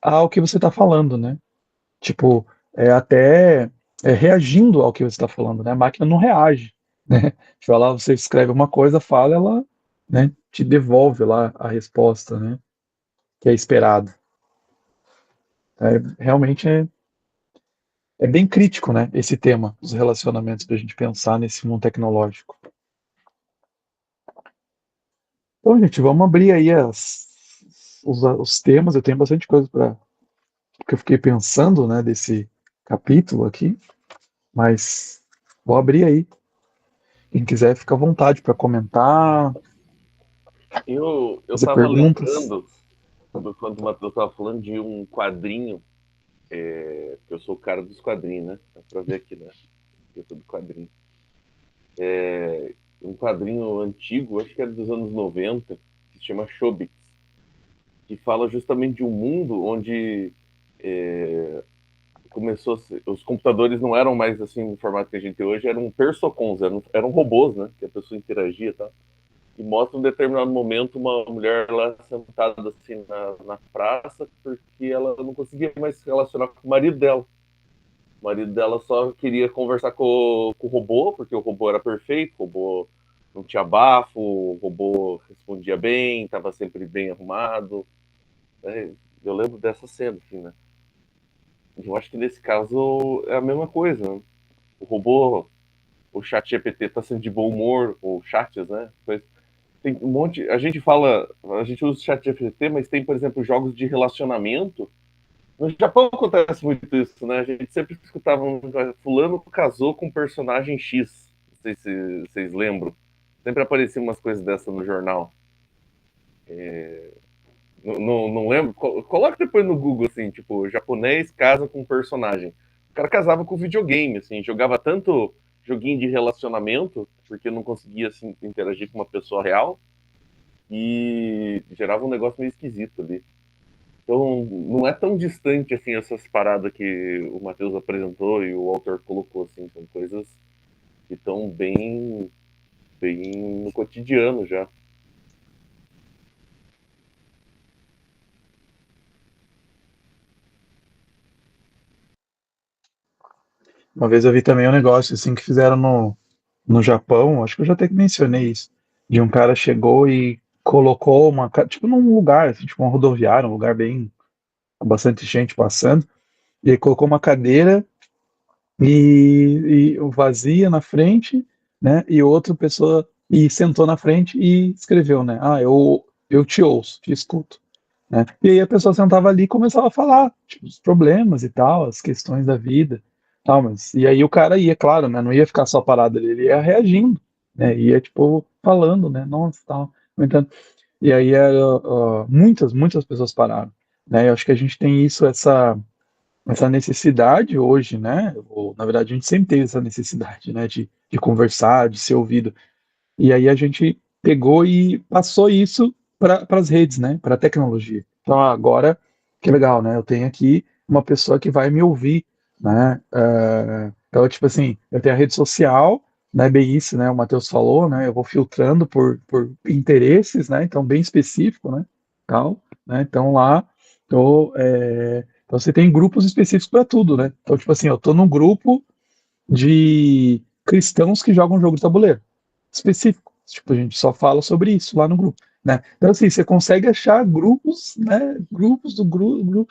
ao que você está falando, né? Tipo, até reagindo ao que você está falando, né? A máquina não reage, né? Tipo, lá você escreve uma coisa, fala, ela, né, te devolve lá a resposta, né? Que é esperado. Realmente é bem crítico, né, esse tema dos relacionamentos para a gente pensar nesse mundo tecnológico. Então, gente, vamos abrir aí os temas. Eu tenho bastante coisa para que eu fiquei pensando, né, desse capítulo aqui, mas vou abrir aí. Quem quiser, fica à vontade para comentar, Eu fazer tava perguntas. lembrando, quando o Matheus tava falando de um quadrinho, eu sou o cara dos quadrinhos, né? Dá pra ver aqui, né? Eu sou do quadrinho. Um quadrinho antigo, acho que era dos anos 90, que se chama Chobits, que fala justamente de um mundo onde começou os computadores não eram mais assim no formato que a gente tem hoje, eram persocons, eram robôs, né? Que a pessoa interagia e tal. E mostra um determinado momento uma mulher lá sentada assim na praça, porque ela não conseguia mais se relacionar com o marido dela. O marido dela só queria conversar com o robô, porque o robô era perfeito, o robô não tinha bafo, o robô respondia bem, estava sempre bem arrumado. Eu lembro dessa cena, assim, né? Eu acho que nesse caso é a mesma coisa, né? O robô, o chat GPT está sendo de bom humor, ou chats, né? Tem um monte. A gente fala, a gente usa o chat GPT, mas tem, por exemplo, jogos de relacionamento. No Japão acontece muito isso, né? A gente sempre escutava fulano casou com um personagem X. Não sei se vocês lembram. Sempre apareciam umas coisas dessas no jornal. Não lembro. Coloca depois no Google, assim, tipo, japonês casa com um personagem. O cara casava com videogame, assim, jogava tanto joguinho de relacionamento, porque não conseguia assim, interagir com uma pessoa real, e gerava um negócio meio esquisito ali. Então, não é tão distante assim essas paradas que o Matheus apresentou e o autor colocou, assim, são coisas que estão bem no cotidiano já. Uma vez eu vi também um negócio assim que fizeram no Japão, acho que eu já até mencionei isso, de um cara chegou e colocou tipo num lugar, assim, tipo uma rodoviária, um lugar bem, com bastante gente passando, e aí colocou uma cadeira e vazia na frente, né, e outra pessoa, e sentou na frente e escreveu, né, eu te ouço, te escuto, né, e aí a pessoa sentava ali e começava a falar, tipo, os problemas e tal, as questões da vida, tal, mas, e aí o cara ia, claro, né, não ia ficar só parado ali, ele ia reagindo, né, ia, tipo, falando, né, nossa, tal, comentando, e aí muitas pessoas pararam, né, eu acho que a gente tem isso, essa necessidade hoje, né, ou, na verdade a gente sempre teve essa necessidade, né, de conversar, de ser ouvido, e aí a gente pegou e passou isso para as redes, né? Para a tecnologia. Então agora, que legal, né? Eu tenho aqui uma pessoa que vai me ouvir, né? Então, tipo assim, eu tenho a rede social, né? Bem isso, né? O Matheus falou, né? Eu vou filtrando por interesses, né? Então, bem específico, né? Tal, né? Então lá, então você tem grupos específicos para tudo, né? Então, tipo assim, eu tô num grupo de cristãos que jogam jogo de tabuleiro específico. Tipo, a gente só fala sobre isso lá no grupo, né? Então, assim, você consegue achar grupos, né? Grupos do grupo,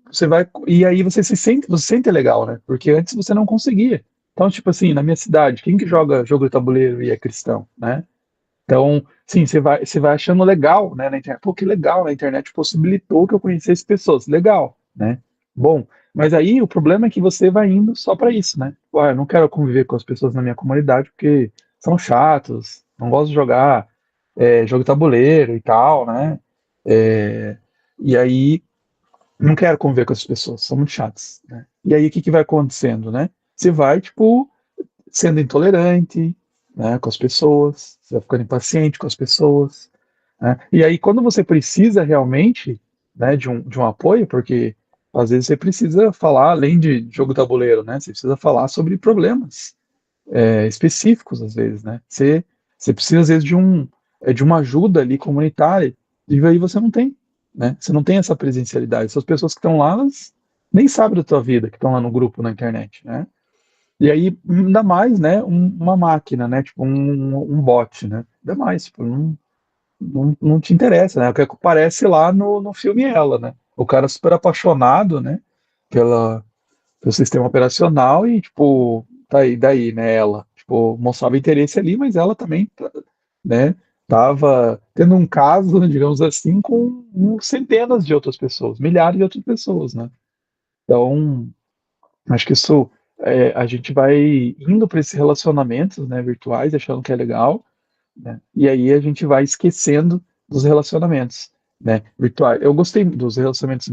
você vai e aí você se sente legal, né? Porque antes você não conseguia. Então, tipo assim, na minha cidade, quem que joga jogo de tabuleiro e é cristão, né? Então, sim, você vai achando legal, né, na internet. Pô, que legal, na internet possibilitou que eu conhecesse pessoas. Legal, né? Bom, mas aí o problema é que você vai indo só para isso, né? Pô, eu não quero conviver com as pessoas na minha comunidade porque são chatos, não gosto de jogar jogo de tabuleiro e tal, né? É, e aí não quero conviver com essas pessoas, são muito chatas, né? E aí o que que vai acontecendo, né? Você vai, tipo, sendo intolerante, né, com as pessoas, você vai ficando impaciente com as pessoas, né? E aí, quando você precisa realmente, né, de um apoio, porque às vezes você precisa falar, além de jogo tabuleiro, né, você precisa falar sobre problemas específicos, às vezes, né? Você precisa, às vezes, de uma ajuda ali comunitária, e aí você não tem, né? Você não tem essa presencialidade. Essas pessoas que estão lá, elas nem sabem da tua vida, que estão lá no grupo na internet, né? E aí, ainda mais, né, uma máquina, né, tipo um bot, né, ainda mais, tipo, não te interessa, né, o que aparece lá no filme Ela, né, o cara super apaixonado, né, pelo sistema operacional e, tipo, tá aí, daí, né, ela, tipo, mostrava interesse ali, mas ela também, né, tava tendo um caso, digamos assim, com centenas de outras pessoas, milhares de outras pessoas, né, então, acho que isso a gente vai indo para esses relacionamentos, né, virtuais, achando que é legal, né? E aí a gente vai esquecendo dos relacionamentos, né, virtuais. Eu gostei dos relacionamentos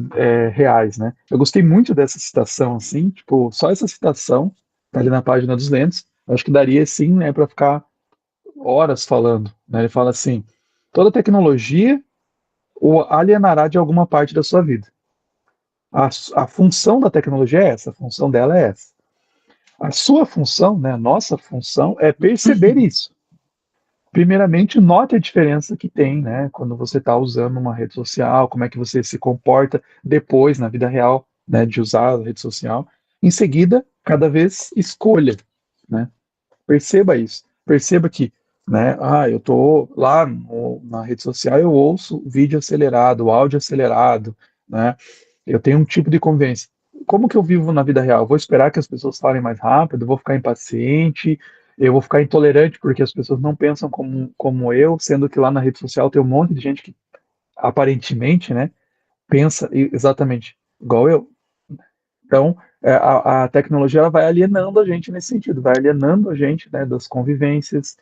reais, né? Eu gostei muito dessa citação, assim, tipo, só essa citação tá ali na página dos Lentos. Eu acho que daria, sim, né, para ficar horas falando, né? Ele fala assim: toda tecnologia o alienará de alguma parte da sua vida. A função da tecnologia é essa, a função dela é essa. A sua função, né, a nossa função é perceber isso. Primeiramente, note a diferença que tem, né, quando você está usando uma rede social, como é que você se comporta depois, na vida real, né, de usar a rede social. Em seguida, cada vez escolha, né, perceba isso. Perceba que, né, eu tô lá na rede social, eu ouço vídeo acelerado, áudio acelerado, né, eu tenho um tipo de convivência. Como que eu vivo na vida real? Eu vou esperar que as pessoas falem mais rápido, vou ficar impaciente, eu vou ficar intolerante porque as pessoas não pensam como eu, sendo que lá na rede social tem um monte de gente que aparentemente, né, pensa exatamente igual eu. Então, a tecnologia ela vai alienando a gente nesse sentido, vai alienando a gente, né, das convivências,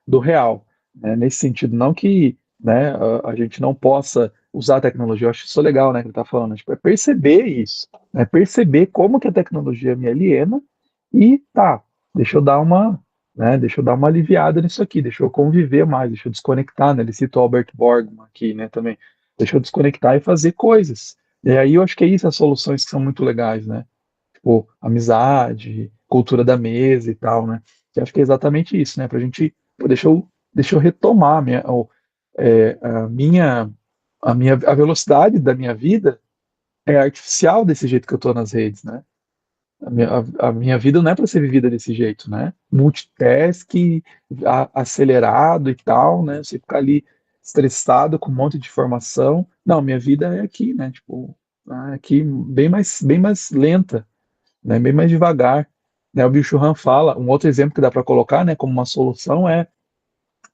do real, né, nesse sentido. Não que, né, a gente não possa usar a tecnologia, eu acho isso legal, né, que ele está falando, tipo, é perceber isso, né, perceber como que a tecnologia me aliena e tá, deixa eu dar uma, né, deixa eu dar uma aliviada nisso aqui, deixa eu conviver mais, deixa eu desconectar, né, ele cita o Albert Borgman aqui, né, também, deixa eu desconectar e fazer coisas. E aí eu acho que é isso, as soluções que são muito legais, né? Tipo, amizade, cultura da mesa e tal, né? Eu acho que é exatamente isso, né? Pra gente, pô, deixa eu retomar a velocidade da minha vida é artificial desse jeito que eu tô nas redes, né? A minha vida não é para ser vivida desse jeito, né? Multitask, acelerado e tal, né? Você ficar ali estressado com um monte de informação. Não, minha vida é aqui, né? Tipo, aqui bem mais lenta, né? Bem mais devagar. Né? O Bill Churran fala, um outro exemplo que dá para colocar, né? Como uma solução é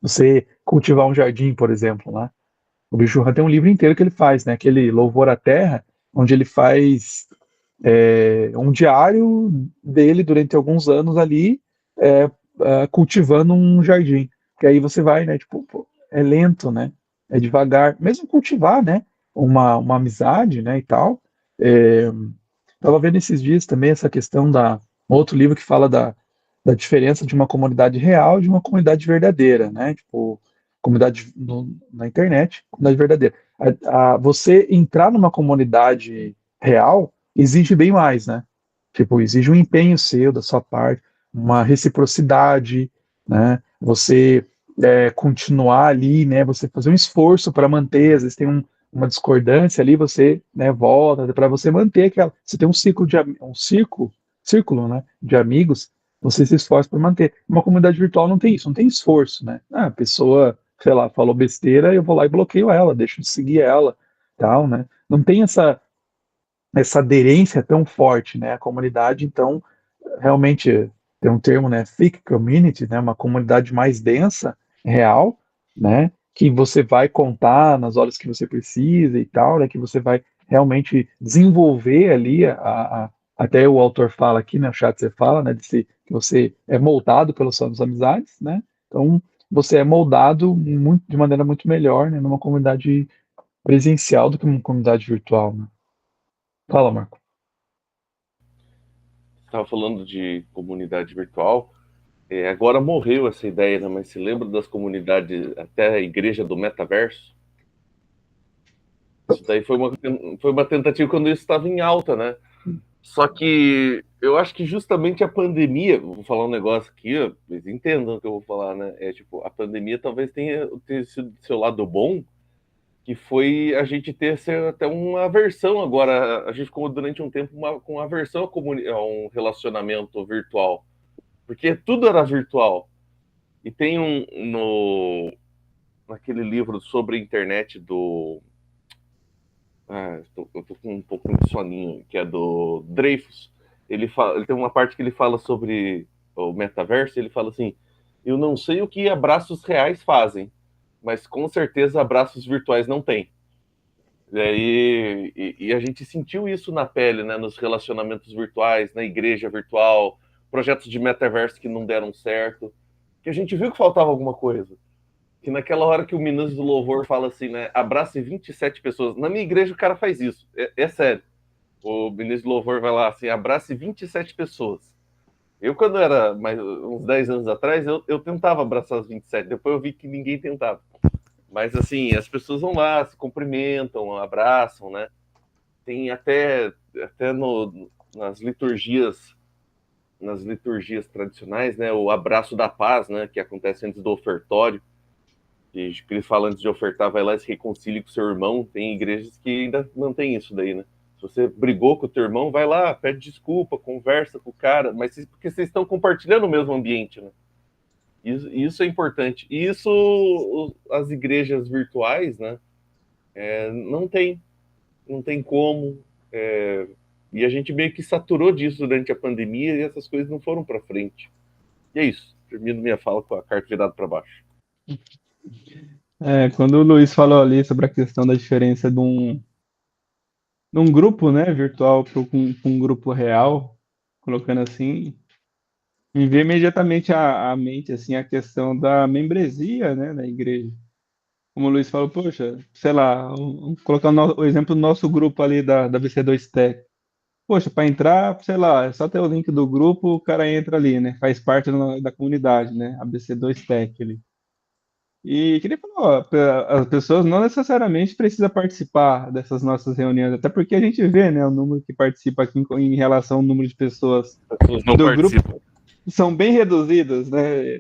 você cultivar um jardim, por exemplo, né? O Bill Churran tem um livro inteiro que ele faz, né? Aquele Louvor à Terra, onde ele faz um diário dele durante alguns anos ali, cultivando um jardim. Que aí você vai, né? Tipo, pô, é lento, né? É devagar. Mesmo cultivar, né? Uma amizade, né? E tal. Tava vendo esses dias também essa questão um outro livro que fala da diferença de uma comunidade real e de uma comunidade verdadeira, né? Tipo, comunidade na internet, comunidade verdadeira. Você entrar numa comunidade real exige bem mais, né? Tipo, exige um empenho seu, da sua parte, uma reciprocidade, né? Você continuar ali, né? Você fazer um esforço para manter, às vezes tem uma discordância ali, você, né, volta para você manter aquela. Você tem um ciclo círculo, né, de amigos, você se esforça para manter. Uma comunidade virtual não tem isso, não tem esforço, né? A pessoa, sei lá, falou besteira, eu vou lá e bloqueio ela, deixo de seguir ela, tal, né? Não tem essa aderência tão forte, né? A comunidade, então, realmente tem um termo, né? Thick community, né? Uma comunidade mais densa, real, né? Que você vai contar nas horas que você precisa e tal, né? Que você vai realmente desenvolver ali até o autor fala aqui, né? O Schatzer fala, né? Que você é moldado pelas suas amizades, né? Então você é moldado de maneira muito melhor, né? Numa comunidade presencial do que numa comunidade virtual, né? Fala, Marco. Estava falando de comunidade virtual. Agora morreu essa ideia, né? Mas se lembra das comunidades, até a igreja do metaverso? Isso daí foi uma tentativa quando isso estava em alta, né? Só que eu acho que justamente a pandemia, vou falar um negócio aqui, ó, vocês entendam o que eu vou falar, né? A pandemia talvez tenha sido do seu lado bom, que foi a gente ter até uma aversão agora. A gente ficou durante um tempo com aversão a um relacionamento virtual, porque tudo era virtual. E tem naquele livro sobre a internet eu tô com um pouco de soninho, que é do Dreyfus. Ele tem uma parte que ele fala sobre o metaverso, ele fala assim: eu não sei o que abraços reais fazem, mas com certeza abraços virtuais não tem. E a gente sentiu isso na pele, né? Nos relacionamentos virtuais, na igreja virtual, projetos de metaverso que não deram certo, que a gente viu que faltava alguma coisa. Que naquela hora que o ministro do louvor fala assim, né? Abrace 27 pessoas. Na minha igreja o cara faz isso. É sério. O ministro do louvor vai lá assim, abrace 27 pessoas. Eu, quando era uns 10 anos atrás, eu tentava abraçar as 27. Depois eu vi que ninguém tentava. Mas, assim, as pessoas vão lá, se cumprimentam, abraçam, né? tem até nas liturgias tradicionais, né, o abraço da paz, né, que acontece antes do ofertório, que ele fala antes de ofertar, vai lá e se reconcilie com o seu irmão. Tem igrejas que ainda mantém isso daí, né? Se você brigou com o teu irmão, vai lá, pede desculpa, conversa com o cara, mas porque vocês estão compartilhando o mesmo ambiente, né? Isso é importante. E isso as igrejas virtuais, né, não tem como. E a gente meio que saturou disso durante a pandemia e essas coisas não foram para frente. E é isso. Termino minha fala com a carta virada para baixo. Quando o Luiz falou ali sobre a questão da diferença de um grupo, né, virtual para um grupo real, colocando assim, me veio imediatamente à mente assim a questão da membresia, né, da igreja. Como o Luiz falou, poxa, sei lá, vamos colocar o exemplo do nosso grupo ali da BC2 Tech. Poxa, para entrar, sei lá, é só ter o link do grupo, o cara entra ali, né? Faz parte da comunidade, né? A BC2 Tech ali. E queria falar, ó, as pessoas não necessariamente precisam participar dessas nossas reuniões, até porque a gente vê, né, o número que participa aqui em relação ao número de pessoas As pessoas não do grupo participam. são bem reduzidas, né?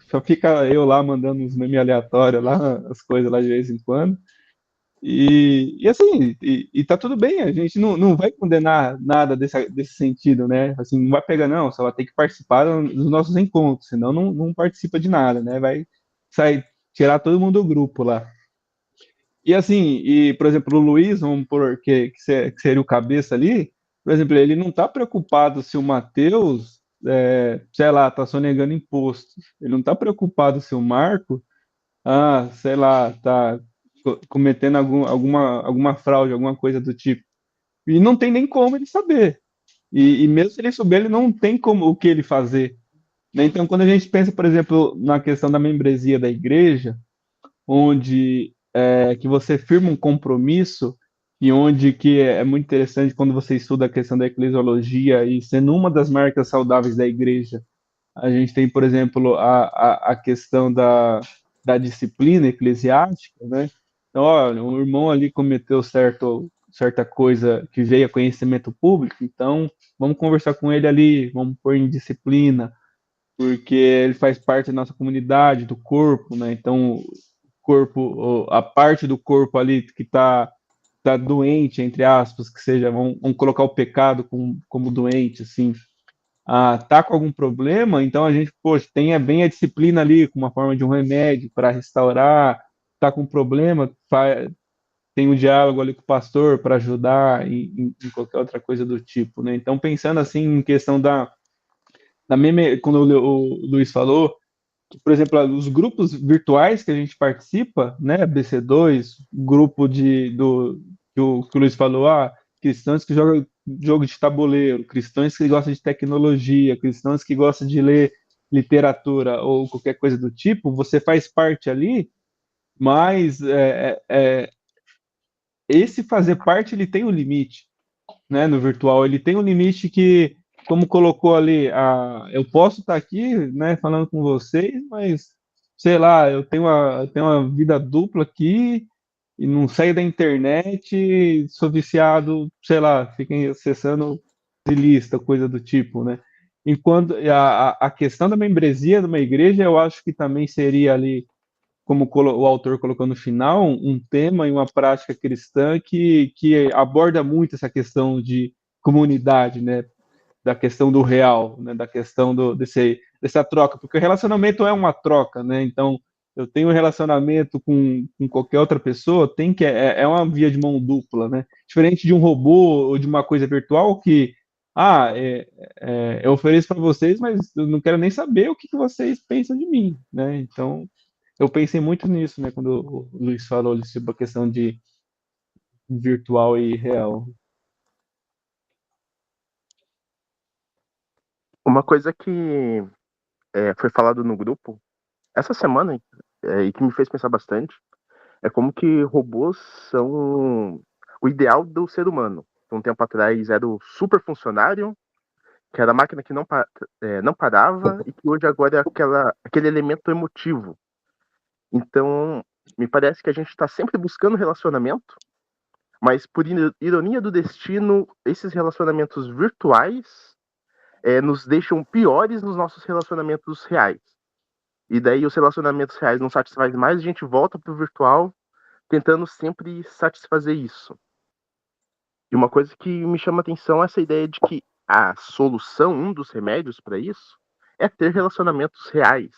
Só fica eu lá mandando uns memes aleatórios lá, as coisas lá de vez em quando. E assim, tá tudo bem, a gente não vai condenar nada desse sentido, né? Assim, não vai pegar, não, só vai ter que participar dos nossos encontros, senão não participa de nada, né? Vai sair, tirar todo mundo do grupo lá. E assim, por exemplo, o Luiz, vamos por que seria o cabeça ali, por exemplo, ele não está preocupado se o Matheus, sei lá, está sonegando imposto. Ele não está preocupado se o Marco, sei lá, está cometendo alguma fraude, alguma coisa do tipo. E não tem nem como ele saber. E mesmo se ele souber, ele não tem como o que ele fazer. Né? Então, quando a gente pensa, por exemplo, na questão da membresia da igreja, onde que você firma um compromisso e onde que é muito interessante quando você estuda a questão da eclesiologia e sendo uma das marcas saudáveis da igreja, a gente tem, por exemplo, a questão da disciplina eclesiástica, né? Então, olha, um irmão ali cometeu certa coisa que veio a conhecimento público, então vamos conversar com ele ali, vamos pôr em disciplina, porque ele faz parte da nossa comunidade, do corpo, né? Então, corpo, a parte do corpo ali que tá doente, entre aspas, que seja, vamos colocar o pecado como doente, assim, tá com algum problema, então a gente, poxa, tenha bem a disciplina ali, com uma forma de um remédio para restaurar, tá com problema, tem um diálogo ali com o pastor para ajudar em qualquer outra coisa do tipo, né? Então, pensando assim em questão da meme, quando o Luiz falou, por exemplo, os grupos virtuais que a gente participa, né, BC2, grupo que o Luiz falou, cristãos que jogam jogo de tabuleiro, cristãos que gostam de tecnologia, cristãos que gostam de ler literatura ou qualquer coisa do tipo, você faz parte ali, mas esse fazer parte ele tem um limite, né, no virtual, ele tem um limite que, como colocou ali, eu posso estar aqui, né, falando com vocês, mas sei lá, eu tenho uma vida dupla aqui e não saio da internet, sou viciado, sei lá, fiquem acessando lista, coisa do tipo, né? Enquanto a questão da membresia de uma igreja, eu acho que também seria ali como o autor colocou no final, um tema e uma prática cristã que aborda muito essa questão de comunidade, né? Da questão do real, né? Da questão dessa troca, porque o relacionamento é uma troca, né? Então, eu tenho um relacionamento com qualquer outra pessoa, é uma via de mão dupla, né? Diferente de um robô ou de uma coisa virtual que, eu ofereço para vocês, mas eu não quero nem saber o que vocês pensam de mim, né? Então, eu pensei muito nisso, né, quando o Luiz falou sobre a questão de virtual e real. Uma coisa que foi falado no grupo essa semana e que me fez pensar bastante é como que robôs são o ideal do ser humano. Um tempo atrás era o super funcionário, que era a máquina que não parava, e que hoje agora é aquele elemento emotivo. Então, me parece que a gente está sempre buscando relacionamento, Mas, por ironia do destino, esses relacionamentos virtuais nos deixam piores nos nossos relacionamentos reais. E daí os relacionamentos reais não satisfazem mais, a gente volta pro virtual, tentando sempre satisfazer isso. E uma coisa que me chama a atenção é essa ideia de que a solução, um dos remédios para isso, é ter relacionamentos reais.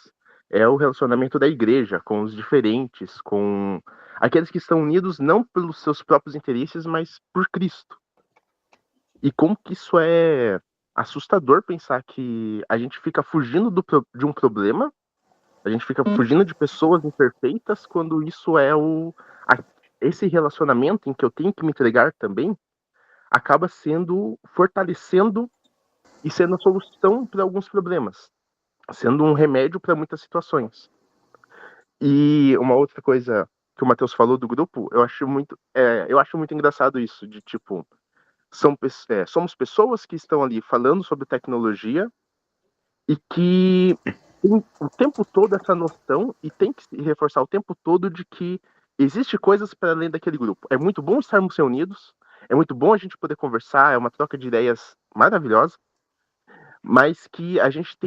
É o relacionamento da igreja com os diferentes, com aqueles que estão unidos não pelos seus próprios interesses, mas por Cristo. E como que isso é assustador pensar que a gente fica fugindo de um problema, a gente fica fugindo de pessoas imperfeitas, quando isso é esse relacionamento em que eu tenho que me entregar também, acaba fortalecendo e sendo a solução para alguns problemas, sendo um remédio para muitas situações. E uma outra coisa que o Matheus falou do grupo, eu acho muito engraçado isso, de tipo, somos pessoas que estão ali falando sobre tecnologia e que tem o tempo todo essa noção e tem que se reforçar o tempo todo de que existe coisas para além daquele grupo. É muito bom estarmos reunidos, é muito bom a gente poder conversar, é uma troca de ideias maravilhosa, mas que a gente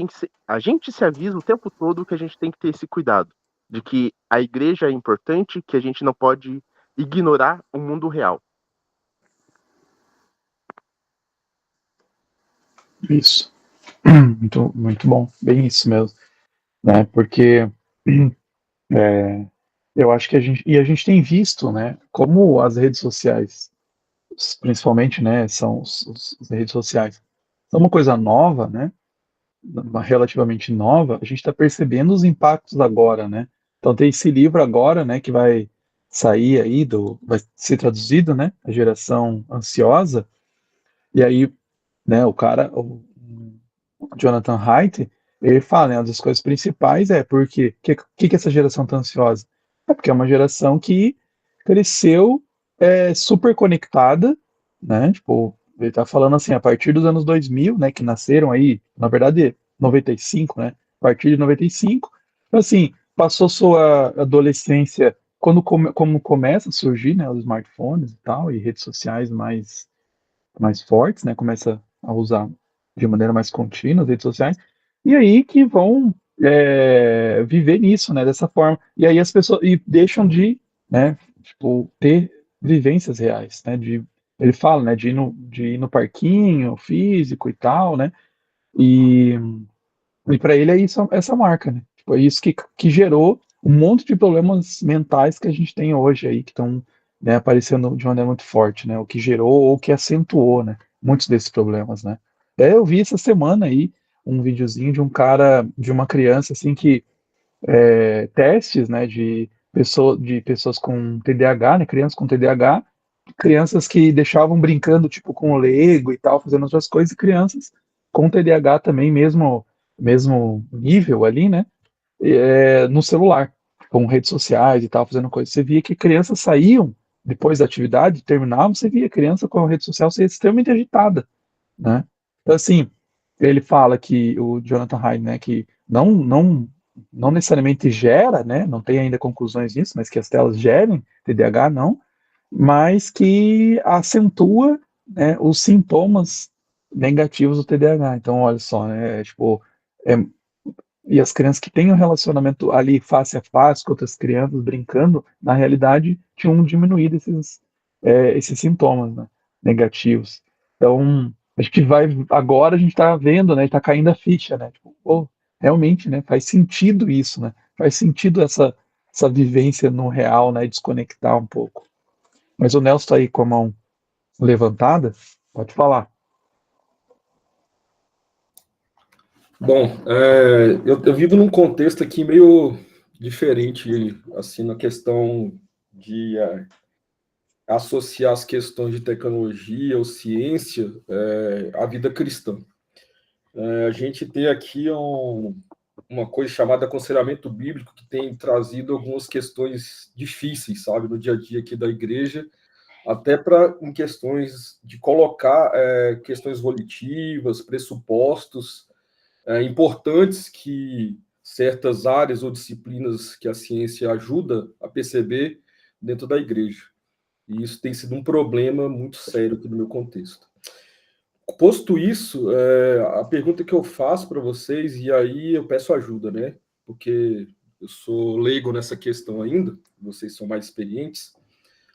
se avisa o tempo todo que a gente tem que ter esse cuidado, de que a igreja é importante, que a gente não pode ignorar o mundo real. Isso. Muito, muito bom. Bem isso mesmo. Né? Porque eu acho que a gente tem visto, né, como as redes sociais, principalmente, né, são as redes sociais, são uma coisa nova, né, relativamente nova, a gente está percebendo os impactos agora, né? Então tem esse livro agora, né, que vai sair aí, vai ser traduzido, né, A Geração Ansiosa, e aí, né, o Jonathan Haidt, ele fala, né, uma das coisas principais é porque que essa geração está ansiosa? É porque é uma geração que cresceu super conectada, né? Tipo, ele está falando assim, a partir dos anos 2000, né, que nasceram aí, na verdade, 95, né? A partir de 95, então, assim, passou sua adolescência como começa a surgir, né, os smartphones e tal, e redes sociais mais fortes, né? Começa a usar de maneira mais contínua as redes sociais, e aí que vão viver nisso, né? Dessa forma. E aí as pessoas deixam de, né? Tipo, ter vivências reais, né? Ele fala, né? De ir no parquinho físico e tal, né? E, e para ele é isso, essa marca, né? Tipo, é isso que gerou um monte de problemas mentais que a gente tem hoje aí, que estão, né, aparecendo de maneira muito forte, né? O que gerou ou que acentuou, né? Muitos desses problemas, né? Daí eu vi essa semana aí um videozinho de um cara, de uma criança, assim, que testes, né, de pessoas com TDAH, né? Crianças com TDAH, crianças que deixavam brincando, tipo, com o Lego e tal, fazendo outras coisas, e crianças com TDAH também, mesmo nível ali, né? No celular, com redes sociais e tal, fazendo coisas. Você via que crianças saíam depois da atividade, terminavam, você via criança com a rede social ser extremamente agitada, né? Então, assim, ele fala que o Jonathan Haidt, né, que não necessariamente gera, né, não tem ainda conclusões nisso, mas que as telas gerem TDAH, não, mas que acentua, né, os sintomas negativos do TDAH. Então, olha só, né, tipo, é, e as crianças que têm um relacionamento ali face a face com outras crianças brincando, na realidade tinham diminuído esses sintomas, né, negativos. Então, a gente vai, agora a gente está vendo, né, está caindo a ficha, né, tipo, pô, realmente, né, faz sentido isso, né, faz sentido essa vivência no real, né, desconectar um pouco. Mas o Nelson está aí com a mão levantada, pode falar. Bom, eu vivo num contexto aqui meio diferente, assim, na questão de associar as questões de tecnologia ou ciência à vida cristã. A gente tem aqui uma coisa chamada aconselhamento bíblico, que tem trazido algumas questões difíceis, sabe, no dia a dia aqui da igreja, até em questões de colocar questões volitivas, pressupostos importantes que certas áreas ou disciplinas que a ciência ajuda a perceber dentro da igreja. E isso tem sido um problema muito sério aqui no meu contexto. Posto isso, a pergunta que eu faço para vocês, e aí eu peço ajuda, né? Porque eu sou leigo nessa questão ainda, vocês são mais experientes.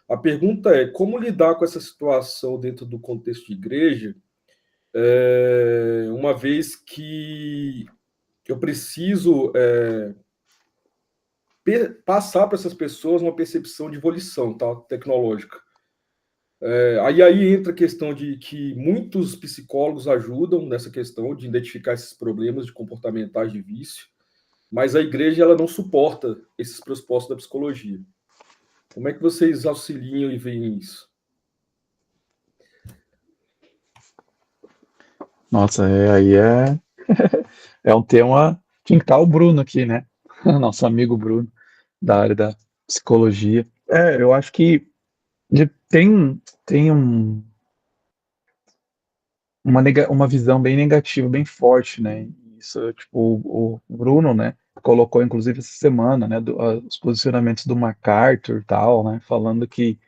A pergunta é, como lidar com essa situação dentro do contexto de igreja, uma vez que eu preciso passar para essas pessoas uma percepção de evolução, tá, tecnológica. Aí entra a questão de que muitos psicólogos ajudam nessa questão de identificar esses problemas de comportamentais de vício, mas a igreja ela não suporta esses pressupostos da psicologia. Como é que vocês auxiliam e veem isso? Nossa, aí é um tema. Tinha que estar o Bruno aqui, né? Nosso amigo Bruno, da área da psicologia. Eu acho que tem uma visão bem negativa, bem forte, né? Isso, tipo, o Bruno, né, colocou, inclusive, essa semana, né, os posicionamentos do MacArthur e tal, né, falando que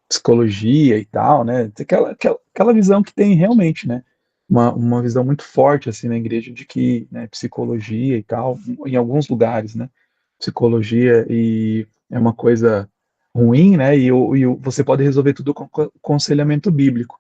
psicologia e tal, né, aquela visão que tem realmente, né, uma visão muito forte, assim, na igreja de que, né, psicologia e tal, em alguns lugares, né, psicologia é uma coisa ruim, né, você pode resolver tudo com aconselhamento bíblico.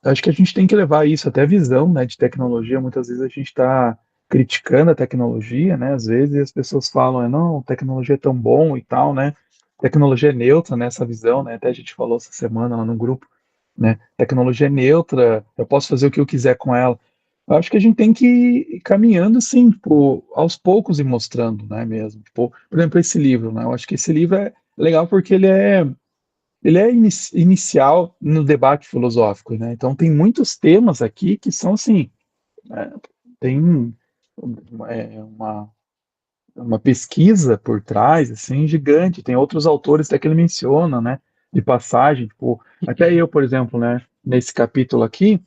Acho que a gente tem que levar isso até a visão, né, de tecnologia. Muitas vezes a gente está criticando a tecnologia, né? Às vezes as pessoas falam, não, tecnologia é tão bom e tal, né? Tecnologia é neutra nessa visão, né? Até a gente falou essa semana lá no grupo, né? Tecnologia é neutra, eu posso fazer o que eu quiser com ela. Eu acho que a gente tem que ir caminhando, assim, tipo, aos poucos e mostrando, né, mesmo. Tipo, por exemplo, esse livro, né? Eu acho que esse livro é legal porque ele é inicial no debate filosófico, né? Então tem muitos temas aqui que são assim, tem uma pesquisa por trás, assim, gigante. Tem outros autores até que ele menciona, né? De passagem, tipo, até eu, por exemplo, né? Nesse capítulo aqui,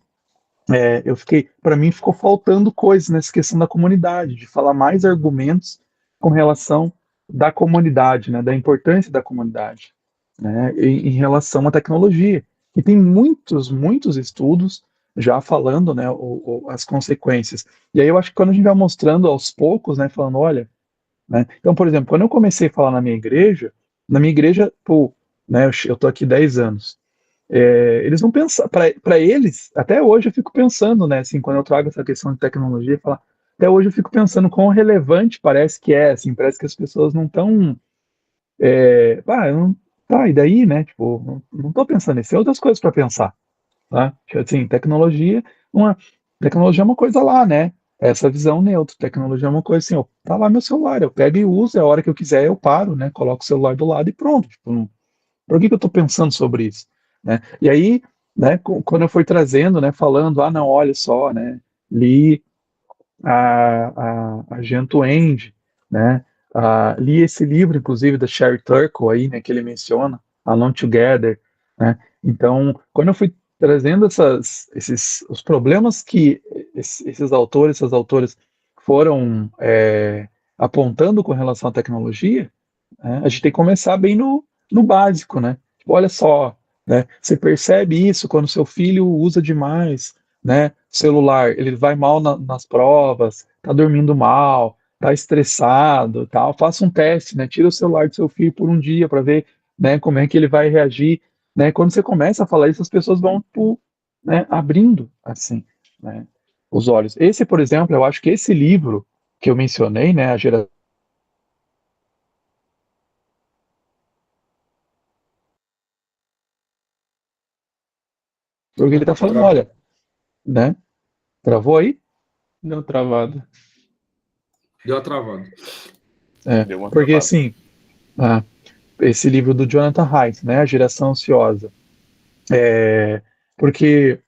para mim ficou faltando coisas nessa questão da comunidade, de falar mais argumentos com relação da comunidade, né? Da importância da comunidade, né, em relação à tecnologia. E tem muitos estudos já falando, né, as consequências. E aí eu acho que quando a gente vai mostrando aos poucos, né, falando, olha, né, então, por exemplo, quando eu comecei a falar na minha igreja, pô, né, eu tô aqui 10 anos, eles vão pensar, para eles, até hoje eu fico pensando, né, assim, quando eu trago essa questão de tecnologia, até hoje eu fico pensando quão relevante parece que é, assim, parece que as pessoas não estão tá, e daí, né? Tipo, não tô pensando nisso, tem outras coisas para pensar, tá? Tipo assim, tecnologia é uma coisa lá, né? Essa visão neutra, tecnologia é uma coisa assim, ó, tá lá meu celular, eu pego e uso, a hora que eu quiser eu paro, né? Coloco o celular do lado e pronto. Tipo, por que eu tô pensando sobre isso, né? E aí, né? Quando eu fui trazendo, né? Falando, não, olha só, né? Li a Gento End, né? Li esse livro, inclusive, da Sherry Turkle aí, né, que ele menciona, Alone Together, né? Então, quando eu fui trazendo os problemas que esses autores, essas autoras foram apontando com relação à tecnologia, né, a gente tem que começar bem no básico, né? Tipo, olha só, né? Você percebe isso quando seu filho usa demais, né? Celular, ele vai mal nas provas, tá dormindo mal, tá estressado, tal. Faça um teste, né? Tira o celular do seu filho por um dia para ver, né? Como é que ele vai reagir, né? Quando você começa a falar isso, as pessoas vão, tipo, né? Abrindo, assim, né? Os olhos. Esse, por exemplo, eu acho que esse livro que eu mencionei, né? A geração porque ele está falando, olha, né? Travou aí? Deu travado. Deu uma travada. Deu uma Porque travada. assim, esse livro do Jonathan Haidt, né? A Geração Ansiosa. Porque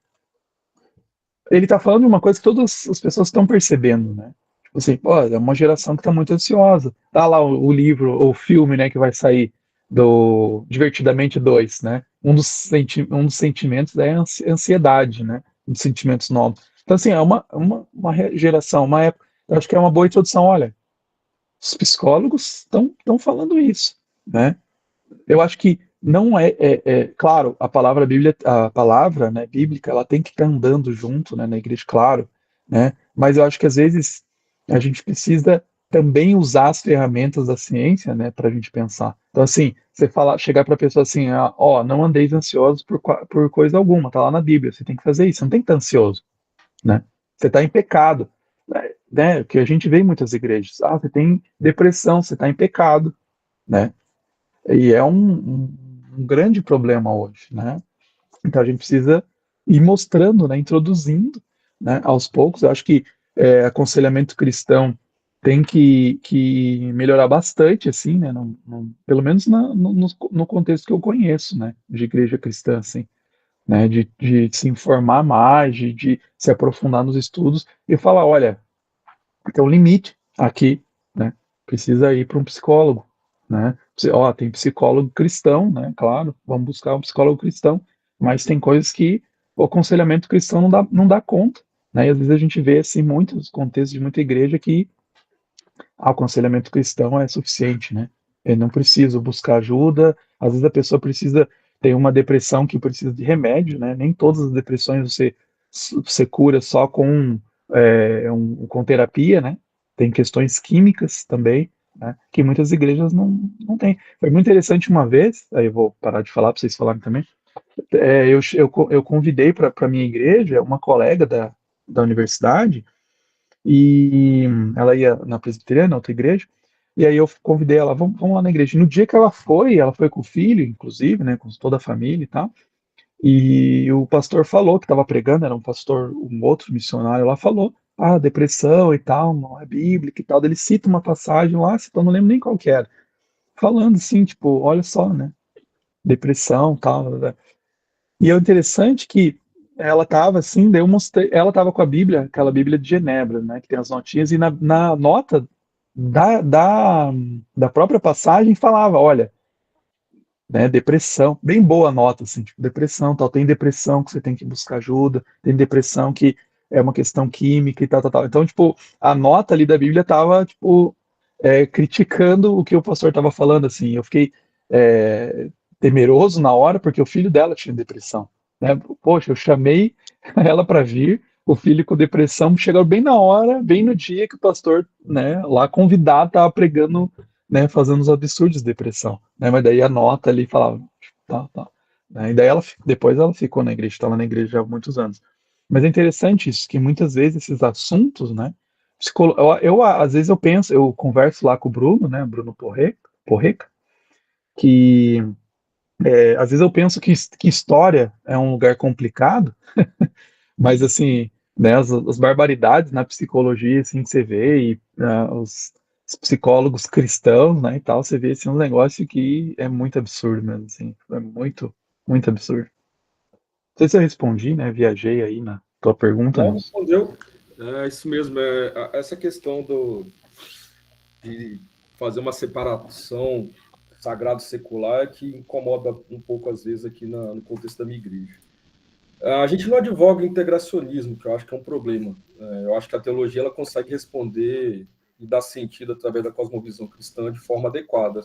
ele está falando de uma coisa que todas as pessoas estão percebendo, né? Tipo assim, pô, é uma geração que está muito ansiosa. Tá lá o livro, o filme, né, que vai sair do Divertidamente 2, né? Um dos sentimentos é a ansiedade, né? Um dos sentimentos novos. Então, assim, é uma geração, uma época. Eu acho que é uma boa introdução. Olha, os psicólogos estão falando isso, né? eu acho que não claro, a palavra Bíblia, a palavra, né, bíblica, ela tem que estar andando junto, né, na igreja, claro, né, mas eu acho que às vezes a gente precisa também usar as ferramentas da ciência, né, para a gente pensar. Então, assim, você chegar para a pessoa assim, ó, não andeis ansiosos por coisa alguma, tá lá na Bíblia, você tem que fazer isso, você não tem que estar ansioso, né? Você está em pecado, né? Que a gente vê em muitas igrejas. Você tem depressão, você está em pecado, né? E é um grande problema hoje, né? Então a gente precisa ir mostrando, né? Introduzindo, né? Aos poucos. Eu acho que aconselhamento cristão tem que melhorar bastante, assim, né? Pelo menos no contexto que eu conheço, né? De igreja cristã, assim, né, de se informar mais, de se aprofundar nos estudos e falar, olha, tem um limite aqui, né, precisa ir para um psicólogo, né, ó, tem psicólogo cristão, né, claro, vamos buscar um psicólogo cristão, mas tem coisas que o aconselhamento cristão não dá conta, né, e às vezes a gente vê, assim, muitos contextos de muita igreja que o aconselhamento cristão é suficiente, né? Eu não preciso buscar ajuda. Às vezes a pessoa precisa ter uma depressão que precisa de remédio, né? Nem todas as depressões você cura só com terapia, né? Tem questões químicas também, né? Que muitas igrejas não têm. Foi muito interessante uma vez, aí eu vou parar de falar para vocês falarem também. Eu convidei para a minha igreja uma colega da universidade e ela ia na presbiteriana, outra igreja, e aí eu convidei ela, vamos lá na igreja. E no dia que ela foi com o filho, inclusive, né, com toda a família e tal, e o pastor falou que estava pregando, era um pastor, um outro missionário lá, falou, depressão e tal, não é bíblica e tal, daí ele cita uma passagem lá, eu não lembro nem qual que era, falando assim, tipo, olha só, né, depressão e tal, né. E é interessante que ela estava assim, daí eu mostrei, ela estava com a Bíblia, aquela Bíblia de Genebra, né, que tem as notinhas, e na nota da própria passagem falava, olha, né, depressão, bem boa a nota, assim, tipo, depressão, tal, tem depressão que você tem que buscar ajuda, tem depressão que é uma questão química e tal, tal, tal. Então, tipo, a nota ali da Bíblia estava, tipo, criticando o que o pastor estava falando, assim, eu fiquei é, temeroso na hora, porque o filho dela tinha depressão, né, poxa, eu chamei ela para vir, o filho com depressão chegou bem na hora, bem no dia que o pastor, né, lá convidado, estava pregando, né, fazendo os absurdos de depressão, né, mas daí a nota ali falava, tá, né, e daí depois ela ficou na igreja, estava na igreja há muitos anos. Mas é interessante isso, que muitas vezes esses assuntos, né, às vezes eu penso, eu converso lá com o Bruno, né, Bruno Porreca, que às vezes eu penso que história é um lugar complicado, mas assim, né, as barbaridades na psicologia assim que você vê e os psicólogos cristãos, né, e tal, você vê assim um negócio que é muito absurdo mesmo, assim, é muito, muito absurdo. Não sei se eu respondi, né, viajei aí na tua pergunta, Não, né? respondeu. É isso mesmo. Essa questão de fazer uma separação sagrado secular é que incomoda um pouco, às vezes, aqui no contexto da minha igreja. A gente não advoga o integracionismo, que eu acho que é um problema. Eu acho que a teologia ela consegue responder e dar sentido através da cosmovisão cristã de forma adequada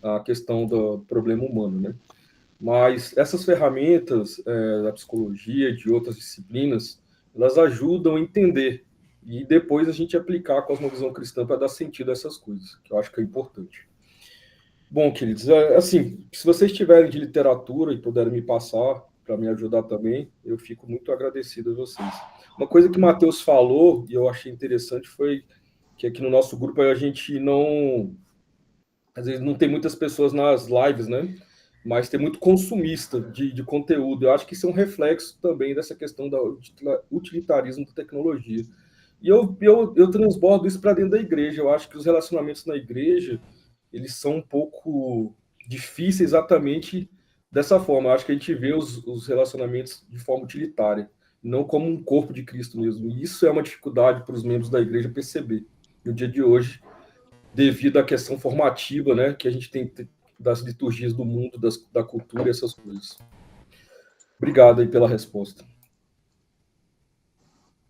à questão do problema humano, né? Mas essas ferramentas da psicologia, de outras disciplinas, elas ajudam a entender e depois a gente aplicar a cosmovisão cristã para dar sentido a essas coisas, que eu acho que é importante. Bom, queridos, assim, se vocês tiverem de literatura e puderem me passar para me ajudar também, eu fico muito agradecido a vocês. Uma coisa que o Matheus falou e eu achei interessante foi que aqui no nosso grupo a gente não, às vezes não tem muitas pessoas nas lives, né? Mas tem muito consumista de conteúdo. Eu acho que isso é um reflexo também dessa questão do utilitarismo da tecnologia. E eu transbordo isso para dentro da igreja. Eu acho que os relacionamentos na igreja eles são um pouco difíceis exatamente dessa forma. Eu acho que a gente vê os relacionamentos de forma utilitária, não como um corpo de Cristo mesmo. E isso é uma dificuldade para os membros da igreja perceber no dia de hoje, devido à questão formativa, né, que a gente tem das liturgias do mundo, da cultura e essas coisas. Obrigado aí pela resposta.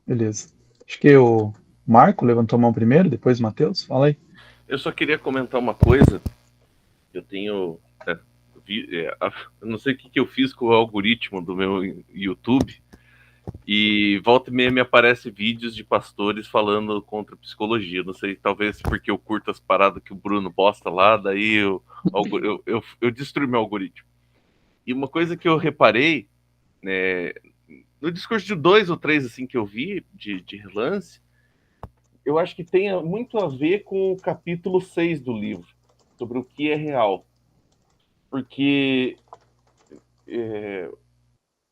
Beleza. Acho que o Marco levantou a mão primeiro, depois o Matheus, fala aí. Eu só queria comentar uma coisa. Eu tenho eu não sei o que eu fiz com o algoritmo do meu YouTube, e volta e meia me aparece vídeos de pastores falando contra a psicologia. Não sei, talvez porque eu curto as paradas que o Bruno posta lá, daí eu destruí meu algoritmo. E uma coisa que eu reparei, né, no discurso de 2 ou 3 assim, que eu vi, de relance, eu acho que tem muito a ver com o capítulo 6 do livro, sobre o que é real. Porque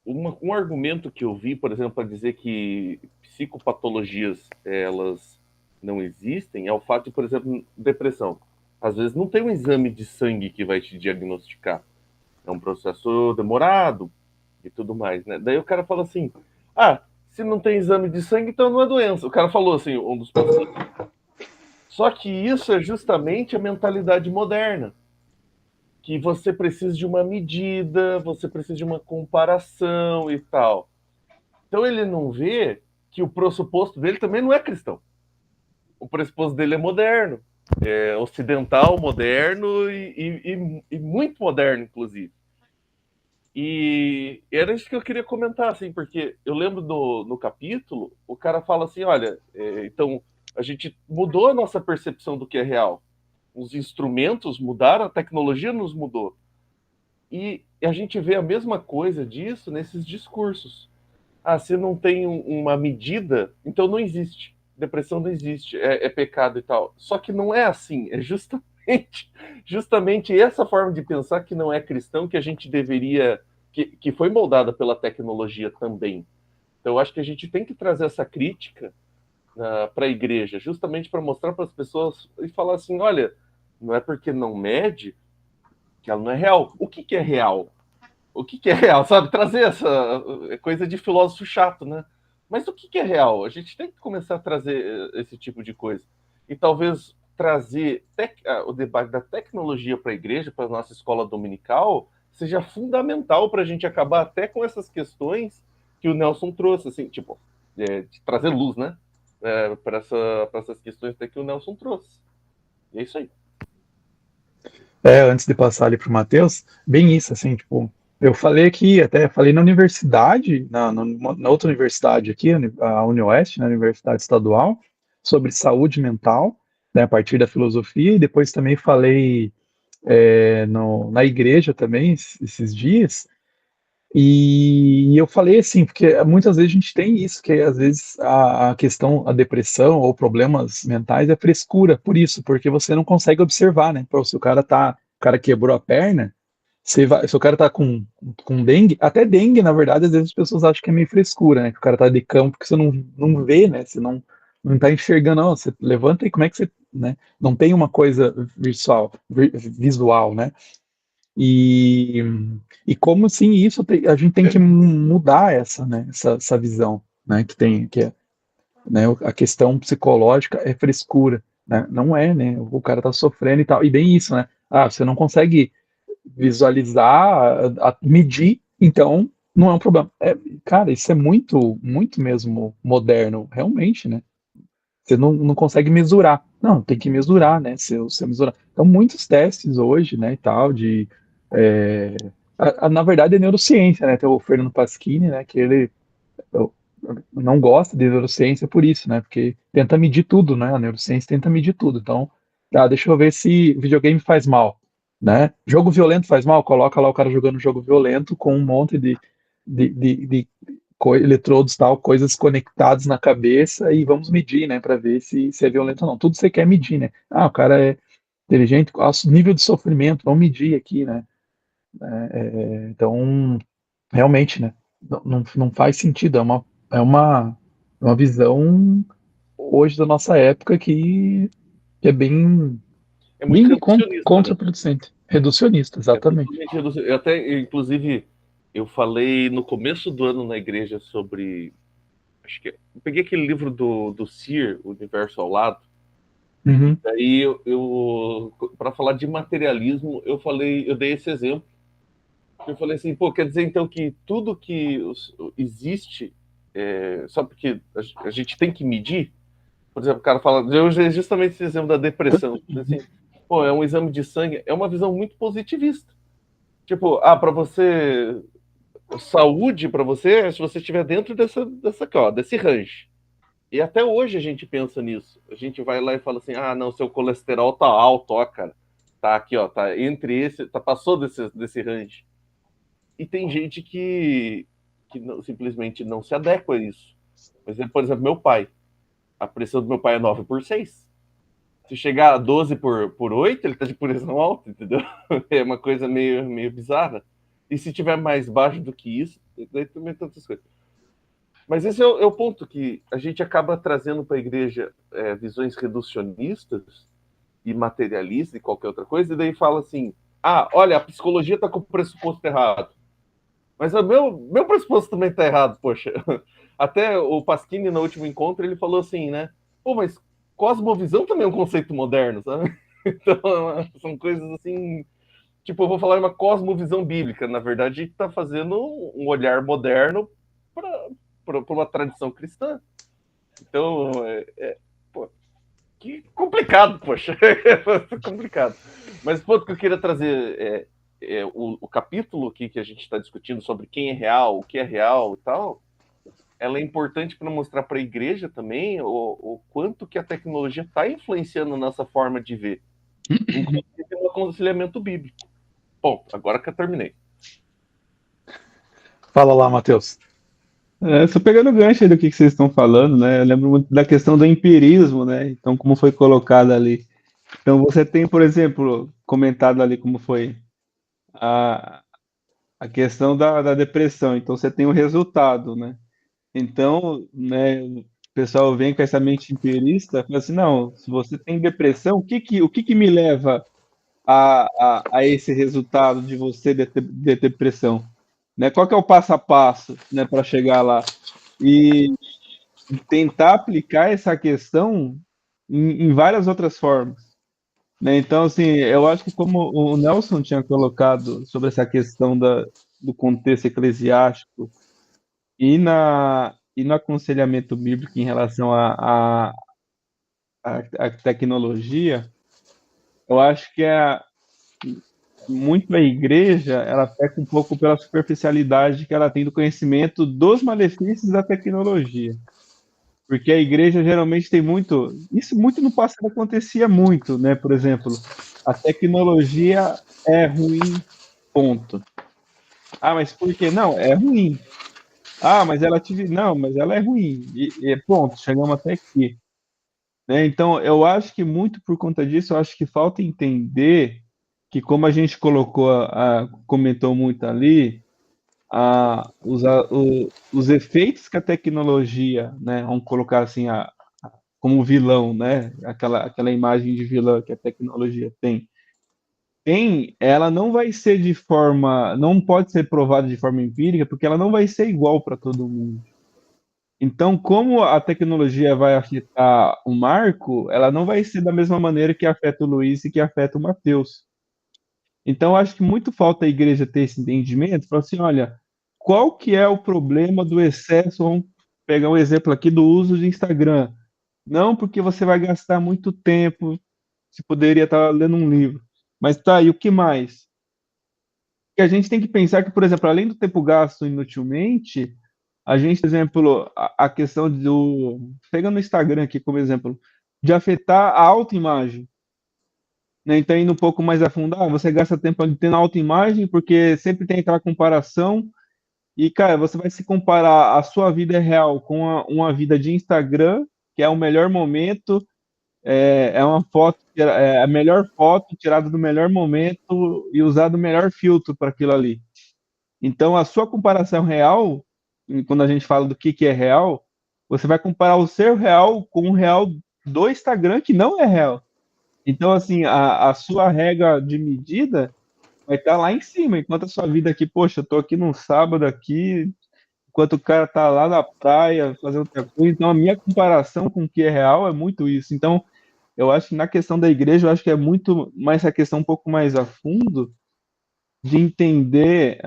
um argumento que eu vi, por exemplo, para dizer que psicopatologias elas não existem é o fato de, por exemplo, depressão. Às vezes não tem um exame de sangue que vai te diagnosticar. É um processo demorado e tudo mais, né? Daí o cara fala assim, se não tem exame de sangue, então não é doença. O cara falou assim, um dos pacientes. Só que isso é justamente a mentalidade moderna. Que você precisa de uma medida, você precisa de uma comparação e tal. Então ele não vê que o pressuposto dele também não é cristão. O pressuposto dele é moderno, é ocidental, moderno e muito moderno, inclusive. E era isso que eu queria comentar, assim, porque eu lembro no capítulo, o cara fala assim, olha, então a gente mudou a nossa percepção do que é real. Os instrumentos mudaram, a tecnologia nos mudou. E a gente vê a mesma coisa disso nesses discursos. Se não tem uma medida, então não existe. Depressão não existe, é pecado e tal. Só que não é assim, é justamente essa forma de pensar que não é cristão que a gente deveria, que foi moldada pela tecnologia também. Então eu acho que a gente tem que trazer essa crítica para a igreja, justamente para mostrar para as pessoas e falar assim, olha, não é porque não mede que ela não é real. O que é real? O que é real, sabe? Trazer essa coisa de filósofo chato, né? Mas o que é real? A gente tem que começar a trazer esse tipo de coisa. E talvez trazer o debate da tecnologia para a igreja, para a nossa escola dominical, seja fundamental para a gente acabar até com essas questões que o Nelson trouxe, assim, tipo, de trazer luz, né? Para essas questões até que o Nelson trouxe. E é isso aí. Antes de passar ali para o Matheus, bem isso, assim, tipo, eu falei aqui, até falei na universidade, na outra universidade aqui, a UniOeste, na Universidade Estadual, sobre saúde mental, né, a partir da filosofia, e depois também falei na igreja também, esses dias, e eu falei assim, porque muitas vezes a gente tem isso, que às vezes a questão, a depressão ou problemas mentais é frescura, por isso, porque você não consegue observar, né? Pô, se o cara quebrou a perna, se o cara tá com dengue, até dengue, na verdade, às vezes as pessoas acham que é meio frescura, né? Que o cara tá de campo, porque você não vê, né? Você não tá enxergando, não. Você levanta e como é que você, né? Não tem uma coisa visual, né? E como assim isso a gente tem que mudar essa visão, né, né, a questão psicológica é frescura, né, não é, né, o cara tá sofrendo e tal, e bem isso, né, você não consegue visualizar, medir, então não é um problema. Cara, isso é muito, muito mesmo moderno, realmente, né, você não consegue mesurar, não, tem que mesurar, né, se mesurar. Então muitos testes hoje, né, e tal, é, na verdade é neurociência, né? Tem o Fernando Pasquini, né? Que ele não gosta de neurociência por isso, né? Porque tenta medir tudo, né? A neurociência tenta medir tudo. Então, deixa eu ver se videogame faz mal, né? Jogo violento faz mal? Coloca lá o cara jogando jogo violento com um monte de eletrodos, tal, coisas conectadas na cabeça e vamos medir, né? Para ver se é violento ou não. Tudo você quer medir, né? O cara é inteligente, nível de sofrimento, vamos medir aqui, né? Então, realmente, né? Não faz sentido. É uma visão hoje da nossa época que é bem, É muito bem reducionista, né? contraproducente. Reducionista, exatamente. Eu até, inclusive, eu falei no começo do ano na igreja sobre. Acho que eu peguei aquele livro do Sear, O Universo ao Lado. Uhum. Daí para falar de materialismo, eu dei esse exemplo. Eu falei assim, quer dizer então que tudo que existe, só porque a gente tem que medir? Por exemplo, o cara fala, eu usei justamente esse exemplo da depressão. Assim, é um exame de sangue, é uma visão muito positivista. Tipo, para você, saúde para você é se você estiver dentro dessa aqui, ó, desse range. E até hoje a gente pensa nisso. A gente vai lá e fala assim: ah, não, seu colesterol tá alto, ó, cara. Tá aqui, ó, tá entre esse, passou desse range. E tem gente que não, simplesmente não se adequa a isso. Por exemplo, meu pai. A pressão do meu pai é 9/6. Se chegar a 12/8, ele tá de pressão alta, entendeu? É uma coisa meio bizarra. E se tiver mais baixo do que isso, daí também tantas coisas. Mas esse é o ponto que a gente acaba trazendo para a igreja visões reducionistas e materialistas e qualquer outra coisa, e daí fala assim: ah, olha, a psicologia está com o pressuposto errado. Mas o meu pressuposto também está errado, poxa. Até o Pasquini, no último encontro, ele falou assim, né? Pô, mas cosmovisão também é um conceito moderno, sabe? Então, são coisas assim. Tipo, eu vou falar uma cosmovisão bíblica. Na verdade, a gente está fazendo um olhar moderno para uma tradição cristã. Então, pô, que complicado, poxa. Complicado. Mas o ponto que eu queria trazer o capítulo aqui que a gente está discutindo sobre quem é real, o que é real e tal, ela é importante para mostrar para a igreja também o quanto que a tecnologia está influenciando a nossa forma de ver, inclusive no aconselhamento bíblico. Bom, agora que eu terminei. Fala lá, Matheus. Só pegando o gancho aí do que vocês estão falando, né? Eu lembro muito da questão do empirismo, né? Então, como foi colocado ali. Então, você tem, por exemplo, comentado ali como foi a, a questão da depressão. Então, você tem o resultado, né? Então, né, o pessoal vem com essa mente empirista, fala assim, não, se você tem depressão, o que me leva a esse resultado de você de depressão? Né? Qual que é o passo a passo, né, para chegar lá? E tentar aplicar essa questão em várias outras formas. Né? Então, assim, eu acho que como o Nelson tinha colocado sobre essa questão do contexto eclesiástico e no aconselhamento bíblico em relação à tecnologia, eu acho que muito a igreja ela peca um pouco pela superficialidade que ela tem do conhecimento dos malefícios da tecnologia. Porque a igreja geralmente tem muito. Isso muito no passado acontecia muito, né? Por exemplo, a tecnologia é ruim, ponto. Ah, mas por quê? Não, é ruim. Ah, mas ela tive. Não, mas ela é ruim. E ponto, chegamos até aqui. Né? Então, eu acho que muito por conta disso, eu acho que falta entender que, como a gente colocou, comentou muito ali, os efeitos que a tecnologia, né, vamos colocar assim, como vilão, né, aquela imagem de vilã que a tecnologia ela não vai ser não pode ser provada de forma empírica, porque ela não vai ser igual para todo mundo. Então, como a tecnologia vai afetar o Marco, ela não vai ser da mesma maneira que afeta o Luiz e que afeta o Matheus. Então, acho que muito falta a igreja ter esse entendimento, falar assim, olha, qual que é o problema do excesso, vamos pegar um exemplo aqui do uso de Instagram. Não porque você vai gastar muito tempo, você poderia estar lendo um livro. Mas tá, e o que mais? Que a gente tem que pensar que, por exemplo, além do tempo gasto inutilmente, a gente, por exemplo, a questão pegando o Instagram aqui como exemplo, de afetar a autoimagem. Né? Então, indo um pouco mais a fundo, você gasta tempo ali tendo autoimagem, porque sempre tem aquela comparação, e, cara, você vai se comparar a sua vida real com uma vida de Instagram, que é o melhor momento, é uma foto, é a melhor foto tirada do melhor momento e usado o melhor filtro para aquilo ali. Então, a sua comparação real, quando a gente fala do que é real, você vai comparar o seu real com o real do Instagram, que não é real. Então, assim, a sua regra de medida vai estar lá em cima, enquanto a sua vida aqui, poxa, eu tô aqui num sábado aqui, enquanto o cara tá lá na praia fazendo outra coisa. Então, a minha comparação com o que é real é muito isso. Então, eu acho que na questão da igreja, eu acho que é muito mais a questão um pouco mais a fundo de entender,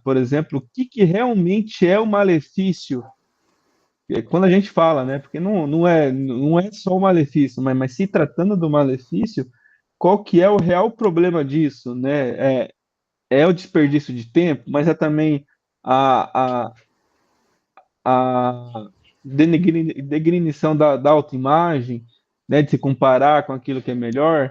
por exemplo, o que realmente é o malefício. Quando a gente fala, né? Porque não é só o malefício, mas se tratando do malefício, qual que é o real problema disso, né? é o desperdício de tempo, mas é também a, a degrinição da autoimagem, né, de se comparar com aquilo que é melhor,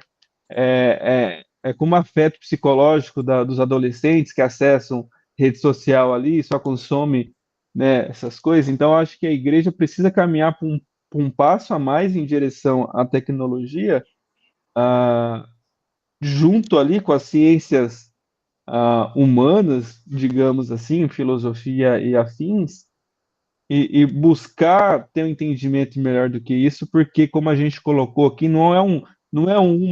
como afeto psicológico dos adolescentes que acessam rede social ali, só consome, né, essas coisas. Então, eu acho que a igreja precisa caminhar para um passo a mais em direção à tecnologia, ah, junto ali com as ciências humanas, digamos assim, filosofia e afins, e buscar ter um entendimento melhor do que isso, porque como a gente colocou aqui, não é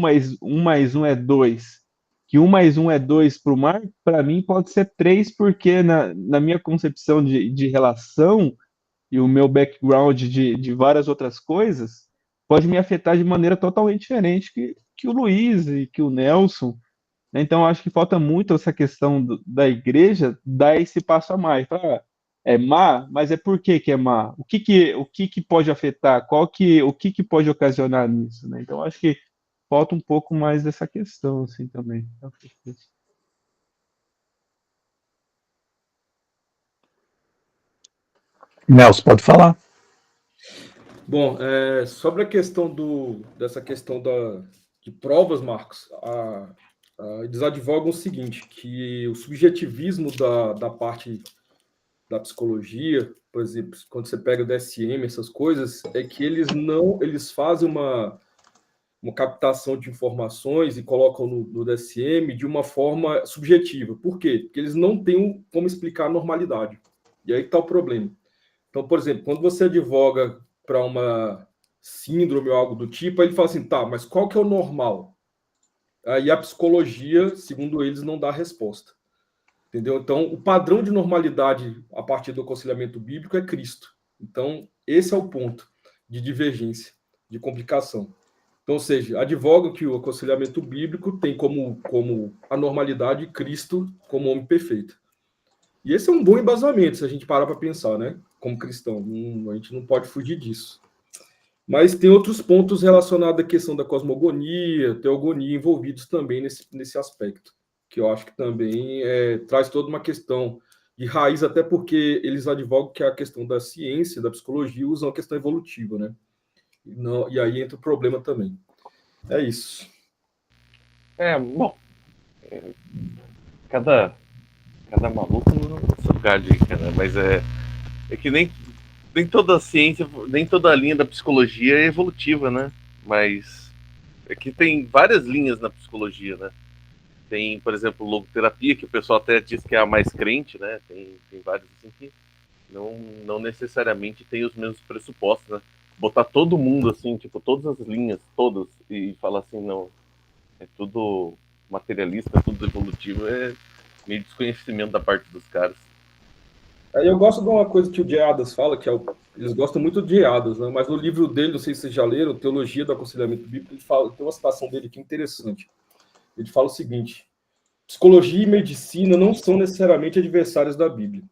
mais um é dois. Que um mais um é dois para o mar, para mim pode ser três, porque na minha concepção de relação e o meu background de várias outras coisas, pode me afetar de maneira totalmente diferente que o Luiz e que o Nelson, né? Então, acho que falta muito essa questão da igreja dar esse passo a mais. É má, mas é por que que é má? O que que pode afetar? O que que pode ocasionar nisso, né? Então, acho que falta um pouco mais dessa questão, assim, também. Nelson, pode falar. Bom, sobre a questão dessa questão de provas, Marcos, eles advogam o seguinte, que o subjetivismo da parte da psicologia, por exemplo, quando você pega o DSM, essas coisas, é que eles fazem uma captação de informações e colocam no DSM de uma forma subjetiva. Por quê? Porque eles não têm como explicar a normalidade. E aí está o problema. Então, por exemplo, quando você advoga para uma síndrome ou algo do tipo, aí ele fala assim, tá, mas qual que é o normal? Aí a psicologia, segundo eles, não dá resposta. Entendeu? Então, o padrão de normalidade a partir do aconselhamento bíblico é Cristo. Então, esse é o ponto de divergência, de complicação. Então, ou seja, advogam que o aconselhamento bíblico tem como a normalidade Cristo como homem perfeito. E esse é um bom embasamento, se a gente parar para pensar, né? Como cristão. A gente não pode fugir disso. Mas tem outros pontos relacionados à questão da cosmogonia, teogonia envolvidos também nesse aspecto, que eu acho que também traz toda uma questão de raiz, até porque eles advogam que a questão da ciência, da psicologia, usam a questão evolutiva, né? E aí entra o problema também. É isso. Bom, cada maluco no seu lugar de rica, né? Mas é que nem toda a ciência, nem toda a linha da psicologia é evolutiva, né? Mas é que tem várias linhas na psicologia, né? Tem, por exemplo, logoterapia, que o pessoal até diz que é a mais crente, né? Tem vários assim que não necessariamente tem os mesmos pressupostos, né? Botar todo mundo assim, tipo, todas as linhas, todas, e falar assim, não, é tudo materialista, tudo evolutivo, é meio desconhecimento da parte dos caras. Eu gosto de uma coisa que o Jay Adams fala, que eles gostam muito de Jay Adams, né? Mas no livro dele, não sei se vocês já leram, Teologia do Aconselhamento Bíblico, ele fala, tem uma citação dele que é interessante. Ele fala o seguinte: psicologia e medicina não são necessariamente adversários da Bíblia.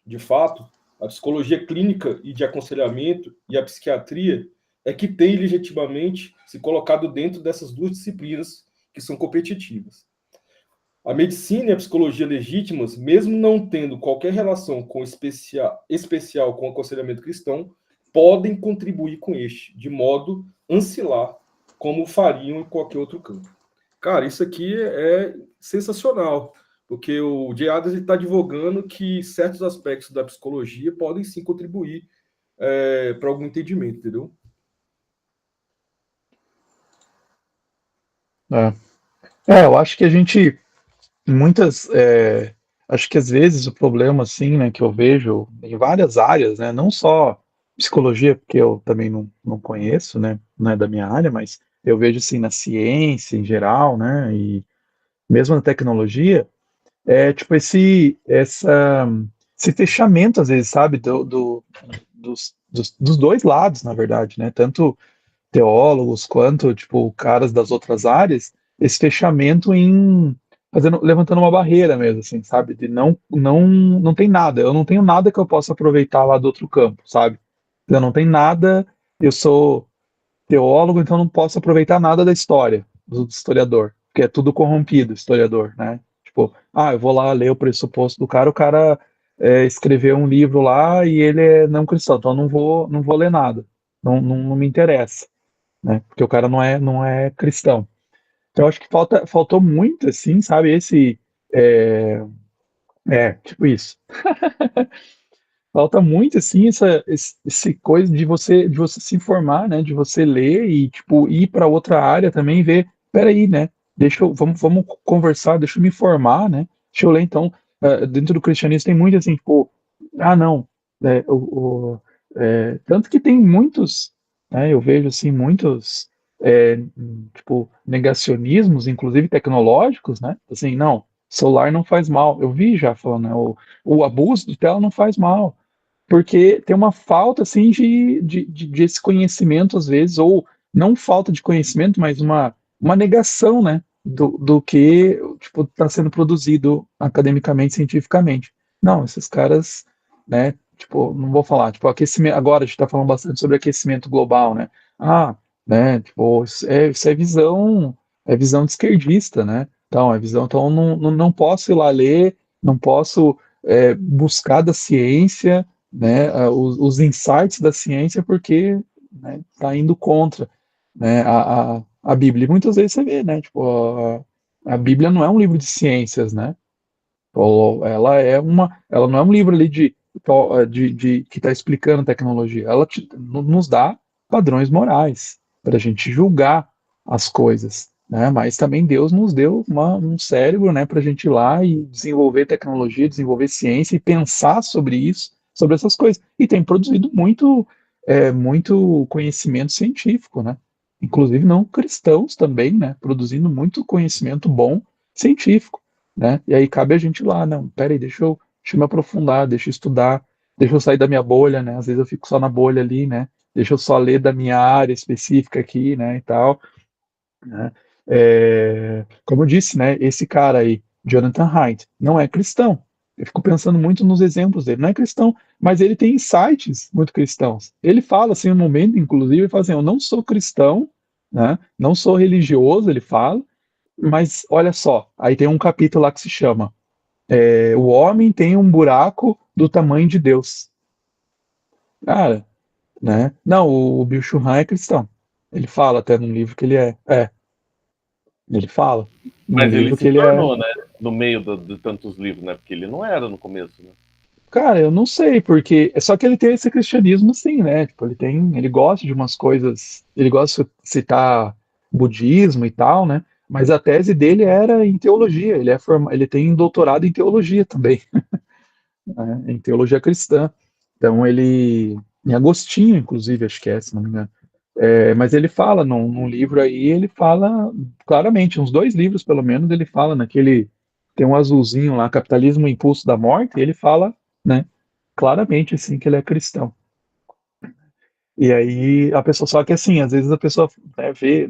De fato, a psicologia clínica e de aconselhamento e a psiquiatria é que tem legitimamente se colocado dentro dessas duas disciplinas que são competitivas. A medicina e a psicologia legítimas, mesmo não tendo qualquer relação especial com o aconselhamento cristão, podem contribuir com este, de modo ancilar, como fariam em qualquer outro campo. Cara, isso aqui é sensacional, porque o Jay Adams está advogando que certos aspectos da psicologia podem sim contribuir para algum entendimento, entendeu? Eu acho que a gente acho que às vezes o problema assim, né, que eu vejo em várias áreas, né, não só psicologia, porque eu também não conheço, né, não é da minha área, mas eu vejo assim na ciência em geral, né, e mesmo na tecnologia, tipo esse fechamento às vezes, sabe, dos dois lados, na verdade, né, tanto teólogos quanto tipo caras das outras áreas, esse fechamento levantando uma barreira mesmo, assim, sabe? De não tem nada. Eu não tenho nada que eu possa aproveitar lá do outro campo, sabe? Eu não tenho nada. Eu sou teólogo, então não posso aproveitar nada da história do historiador, porque é tudo corrompido, historiador, né? Tipo, eu vou lá ler o pressuposto do cara, o cara escreveu um livro lá e ele é não cristão, então eu não vou ler nada, não me interessa, né? Porque o cara não é cristão. Então eu acho que faltou muito, assim, sabe, é, tipo isso. Falta muito, assim, esse coisa de você se informar, né? De você ler e, tipo, ir para outra área também e ver, peraí, né? Vamos conversar, deixa eu me informar, né? Deixa eu ler, então, dentro do cristianismo tem muito, assim, tipo, não, é, tanto que tem muitos, né? Eu vejo, assim, muitos, tipo, negacionismos, inclusive tecnológicos, né? Assim, não, celular não faz mal. Eu vi já falando, né? O abuso de tela não faz mal, porque tem uma falta assim de esse conhecimento às vezes, ou não falta de conhecimento, mas uma negação, né, do que tipo está sendo produzido academicamente, cientificamente. Não, esses caras, né, tipo, não vou falar, tipo, aquecimento, agora a gente está falando bastante sobre aquecimento global, né? Né, tipo, isso é visão de esquerdista, né? Então, então não posso ir lá ler, não posso buscar da ciência, né, os insights da ciência, porque está indo contra, né, a Bíblia. E muitas vezes você vê, né, tipo, a Bíblia não é um livro de ciências, né? Ou ela não é um livro ali que está explicando tecnologia. Ela nos dá padrões morais para a gente julgar as coisas, né? Mas também Deus nos deu um cérebro, né, para a gente ir lá e desenvolver tecnologia, desenvolver ciência e pensar sobre isso, sobre essas coisas. E tem produzido muito conhecimento científico, né? Inclusive não cristãos também, né? Produzindo muito conhecimento bom científico, né? E aí cabe a gente lá, não, peraí, deixa eu me aprofundar, deixa eu estudar, deixa eu sair da minha bolha, né? Às vezes eu fico só na bolha ali, né? Deixa eu só ler da minha área específica aqui, né? E tal, né? Como eu disse, né? Esse cara aí, Jonathan Haidt, não é cristão. Eu fico pensando muito nos exemplos dele. Não é cristão, mas ele tem insights muito cristãos. Ele fala assim, um momento, inclusive, ele fala assim: eu não sou cristão, né? Não sou religioso, ele fala, mas olha só, aí tem um capítulo lá que se chama O Homem Tem um Buraco do Tamanho de Deus. Cara, né? Não, o Bill Churran é cristão. Ele fala até num livro que ele ele fala num Mas ele livro se que ele é. tornou, né? No meio de tantos livros, né? Porque ele não era no começo, né? Cara, eu não sei, porque é só que ele tem esse cristianismo assim, né? Tipo, ele gosta de umas coisas, ele gosta de citar budismo e tal, né? Mas a tese dele era em teologia, ele tem doutorado em teologia também, né? Em teologia cristã. Então em Agostinho, inclusive, acho que se não me engano. Mas ele fala num livro aí, ele fala claramente, uns 2 livros pelo menos, ele fala naquele, tem um azulzinho lá, Capitalismo, o Impulso da Morte, e ele fala, né, claramente assim que ele é cristão. E aí a pessoa, só que assim, às vezes a pessoa, né, vê,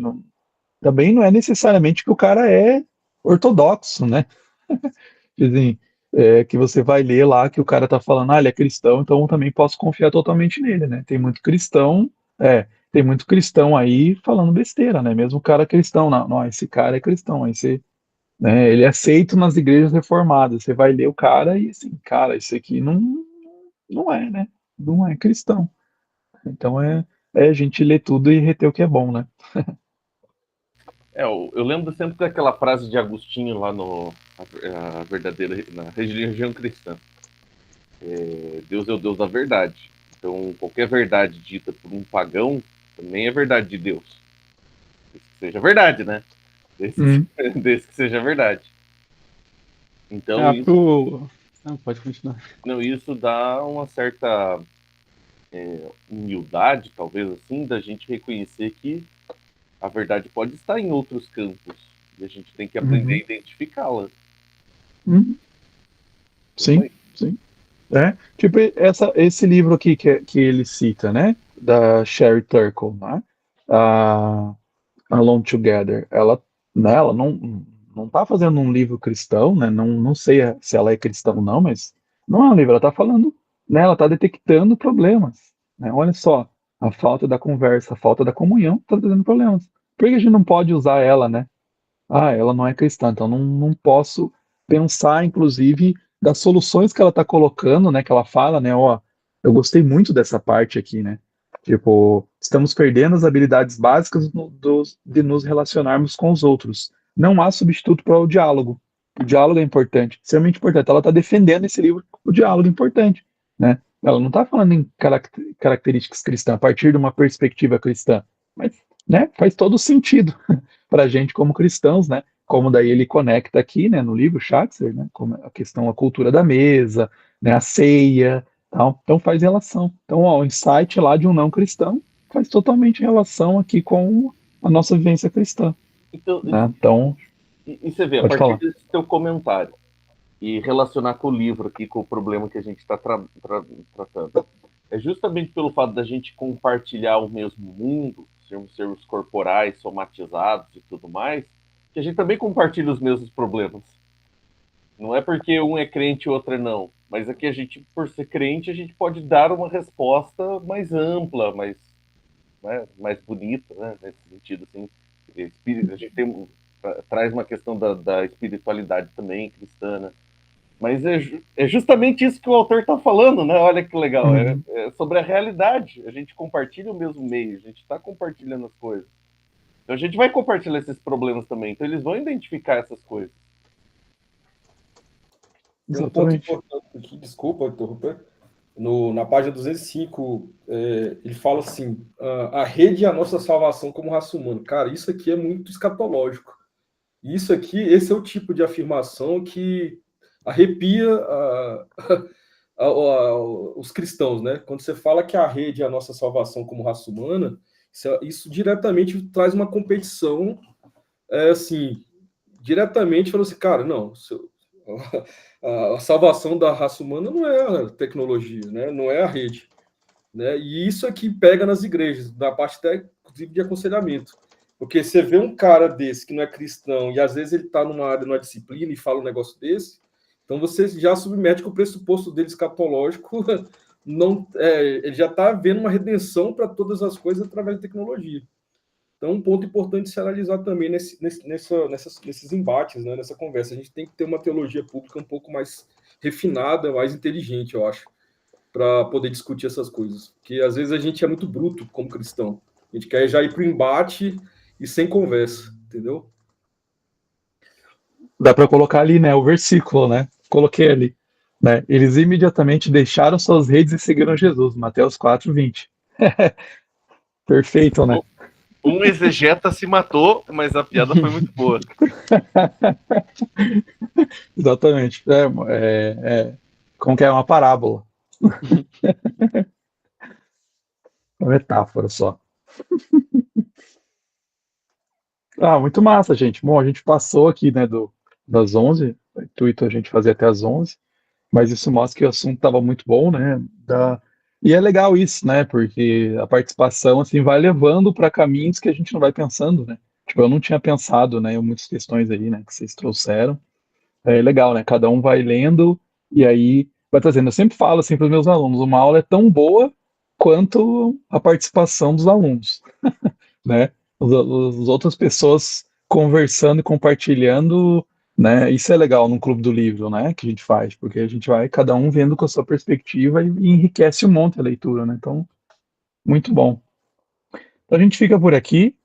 também não é necessariamente que o cara é ortodoxo, né? Dizem, que você vai ler lá que o cara tá falando, ele é cristão, então eu também posso confiar totalmente nele, né? Tem muito cristão aí falando besteira, né? Mesmo o cara é cristão, não, esse cara é cristão, aí você, né, ele é aceito nas igrejas reformadas. Você vai ler o cara e assim, cara, esse aqui não é, né? Não é cristão. Então é a gente ler tudo e reter o que é bom, né? Eu lembro sempre daquela frase de Agostinho lá no a verdadeira na religião cristã. Deus é o Deus da verdade. Então, qualquer verdade dita por um pagão também é verdade de Deus. Desde que seja verdade, né? Hum. Desde que seja verdade. Então, Não, pode continuar. isso dá uma certa humildade, talvez assim, da gente reconhecer que a verdade pode estar em outros campos. E a gente tem que aprender a identificá-la. Uhum. Sim, sim. Tipo esse livro aqui que ele cita, né? Da Sherry Turkle, né? A Alone Together. Ela não tá fazendo um livro cristão, né? Não sei se ela é cristã ou não, mas não é um livro. Ela tá falando, né? Ela tá detectando problemas, né? Olha só, a falta da conversa, a falta da comunhão tá trazendo problemas. Por que a gente não pode usar ela, né? Ela não é cristã, então não posso pensar, inclusive, das soluções que ela está colocando, né? Que ela fala, né? Ó, eu gostei muito dessa parte aqui, né? Tipo, estamos perdendo as habilidades básicas de nos relacionarmos com os outros. Não há substituto para o diálogo. O diálogo é importante, extremamente importante. Ela está defendendo esse livro, o diálogo é importante, né? Ela não está falando em características cristãs, a partir de uma perspectiva cristã, mas, né, faz todo sentido para a gente como cristãos, né? Como daí ele conecta aqui, né, no livro Schatzer, né, como a questão, a cultura da mesa, né, a ceia, tal. Então faz relação. Então, ó, o insight lá de um não cristão faz totalmente relação aqui com a nossa vivência cristã, Então, né? Então, e você vê, a pode partir falar. desse teu comentário, e relacionar com o livro aqui, com o problema que a gente está tratando, é justamente pelo fato da gente compartilhar o mesmo mundo, sermos seres corporais, somatizados e tudo mais, que a gente também compartilha os mesmos problemas. Não é porque um é crente e o outro é não, mas aqui a gente, por ser crente, a gente pode dar uma resposta mais ampla, mais, né, mais bonita, né, nesse sentido, assim. Espírito, a gente traz uma questão da espiritualidade também cristã, né? Mas é justamente isso que o autor está falando, né? Olha que legal. É sobre a realidade. A gente compartilha o mesmo meio, a gente está compartilhando as coisas. Então a gente vai compartilhar esses problemas também. Então eles vão identificar essas coisas. Tem um ponto Exatamente. importante aqui, desculpa interromper. Na página 205, ele fala assim: a rede é a nossa salvação como raça humana. Cara, isso aqui é muito escatológico. Isso aqui, esse é o tipo de afirmação que arrepia os cristãos, né? Quando você fala que a rede é a nossa salvação como raça humana, isso diretamente traz uma competição, assim, diretamente falando assim, cara, não, a salvação da raça humana não é a tecnologia, né? Não é a rede, né? E isso aqui pega nas igrejas, na parte até, inclusive, de aconselhamento. Porque você vê um cara desse que não é cristão e às vezes ele está numa área, numa disciplina e fala um negócio desse, então você já submete que o pressuposto dele escatológico não, ele já está vendo uma redenção para todas as coisas através da tecnologia. Então, um ponto importante se analisar também nesses embates, né, nessa conversa. A gente tem que ter uma teologia pública um pouco mais refinada, mais inteligente, eu acho, para poder discutir essas coisas. Porque às vezes a gente é muito bruto como cristão. A gente quer já ir para o embate e sem conversa, entendeu? Dá para colocar ali, né, o versículo, né? Coloquei ali, né? Eles imediatamente deixaram suas redes e seguiram Jesus, Mateus 4:20. Perfeito, né? Um exegeta se matou, mas a piada foi muito boa. Exatamente. Como que é uma parábola? Uma metáfora só. Ah, muito massa, gente. Bom, a gente passou aqui, né, das 11, o intuito a gente fazer até as 11, mas isso mostra que o assunto estava muito bom, né? E é legal isso, né? Porque a participação, assim, vai levando para caminhos que a gente não vai pensando, né? Tipo, eu não tinha pensado, né, em muitas questões aí, né, que vocês trouxeram. É legal, né? Cada um vai lendo e aí vai trazendo. Eu sempre falo assim para os meus alunos, uma aula é tão boa quanto a participação dos alunos, né? As outras pessoas conversando e compartilhando, né? Isso é legal no Clube do Livro, né? Que a gente faz, porque a gente vai cada um vendo com a sua perspectiva e enriquece um monte a leitura, né? Então, muito bom. Então a gente fica por aqui.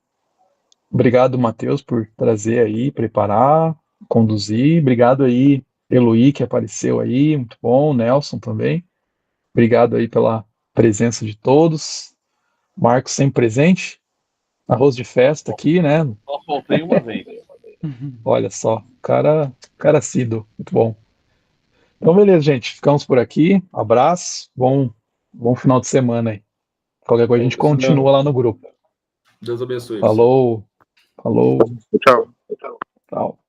Obrigado, Matheus, por trazer aí, preparar, conduzir. Obrigado aí, Eloy, que apareceu aí, muito bom. Nelson também. Obrigado aí pela presença de todos. Marcos sempre presente. Arroz de festa aqui, né? Só faltei uma vez. Olha só, cara assíduo, muito bom. Então, beleza, gente. Ficamos por aqui. Abraço. Bom final de semana aí. Qualquer coisa a gente continua lá no grupo. Deus abençoe. Falou. Tchau. Tchau.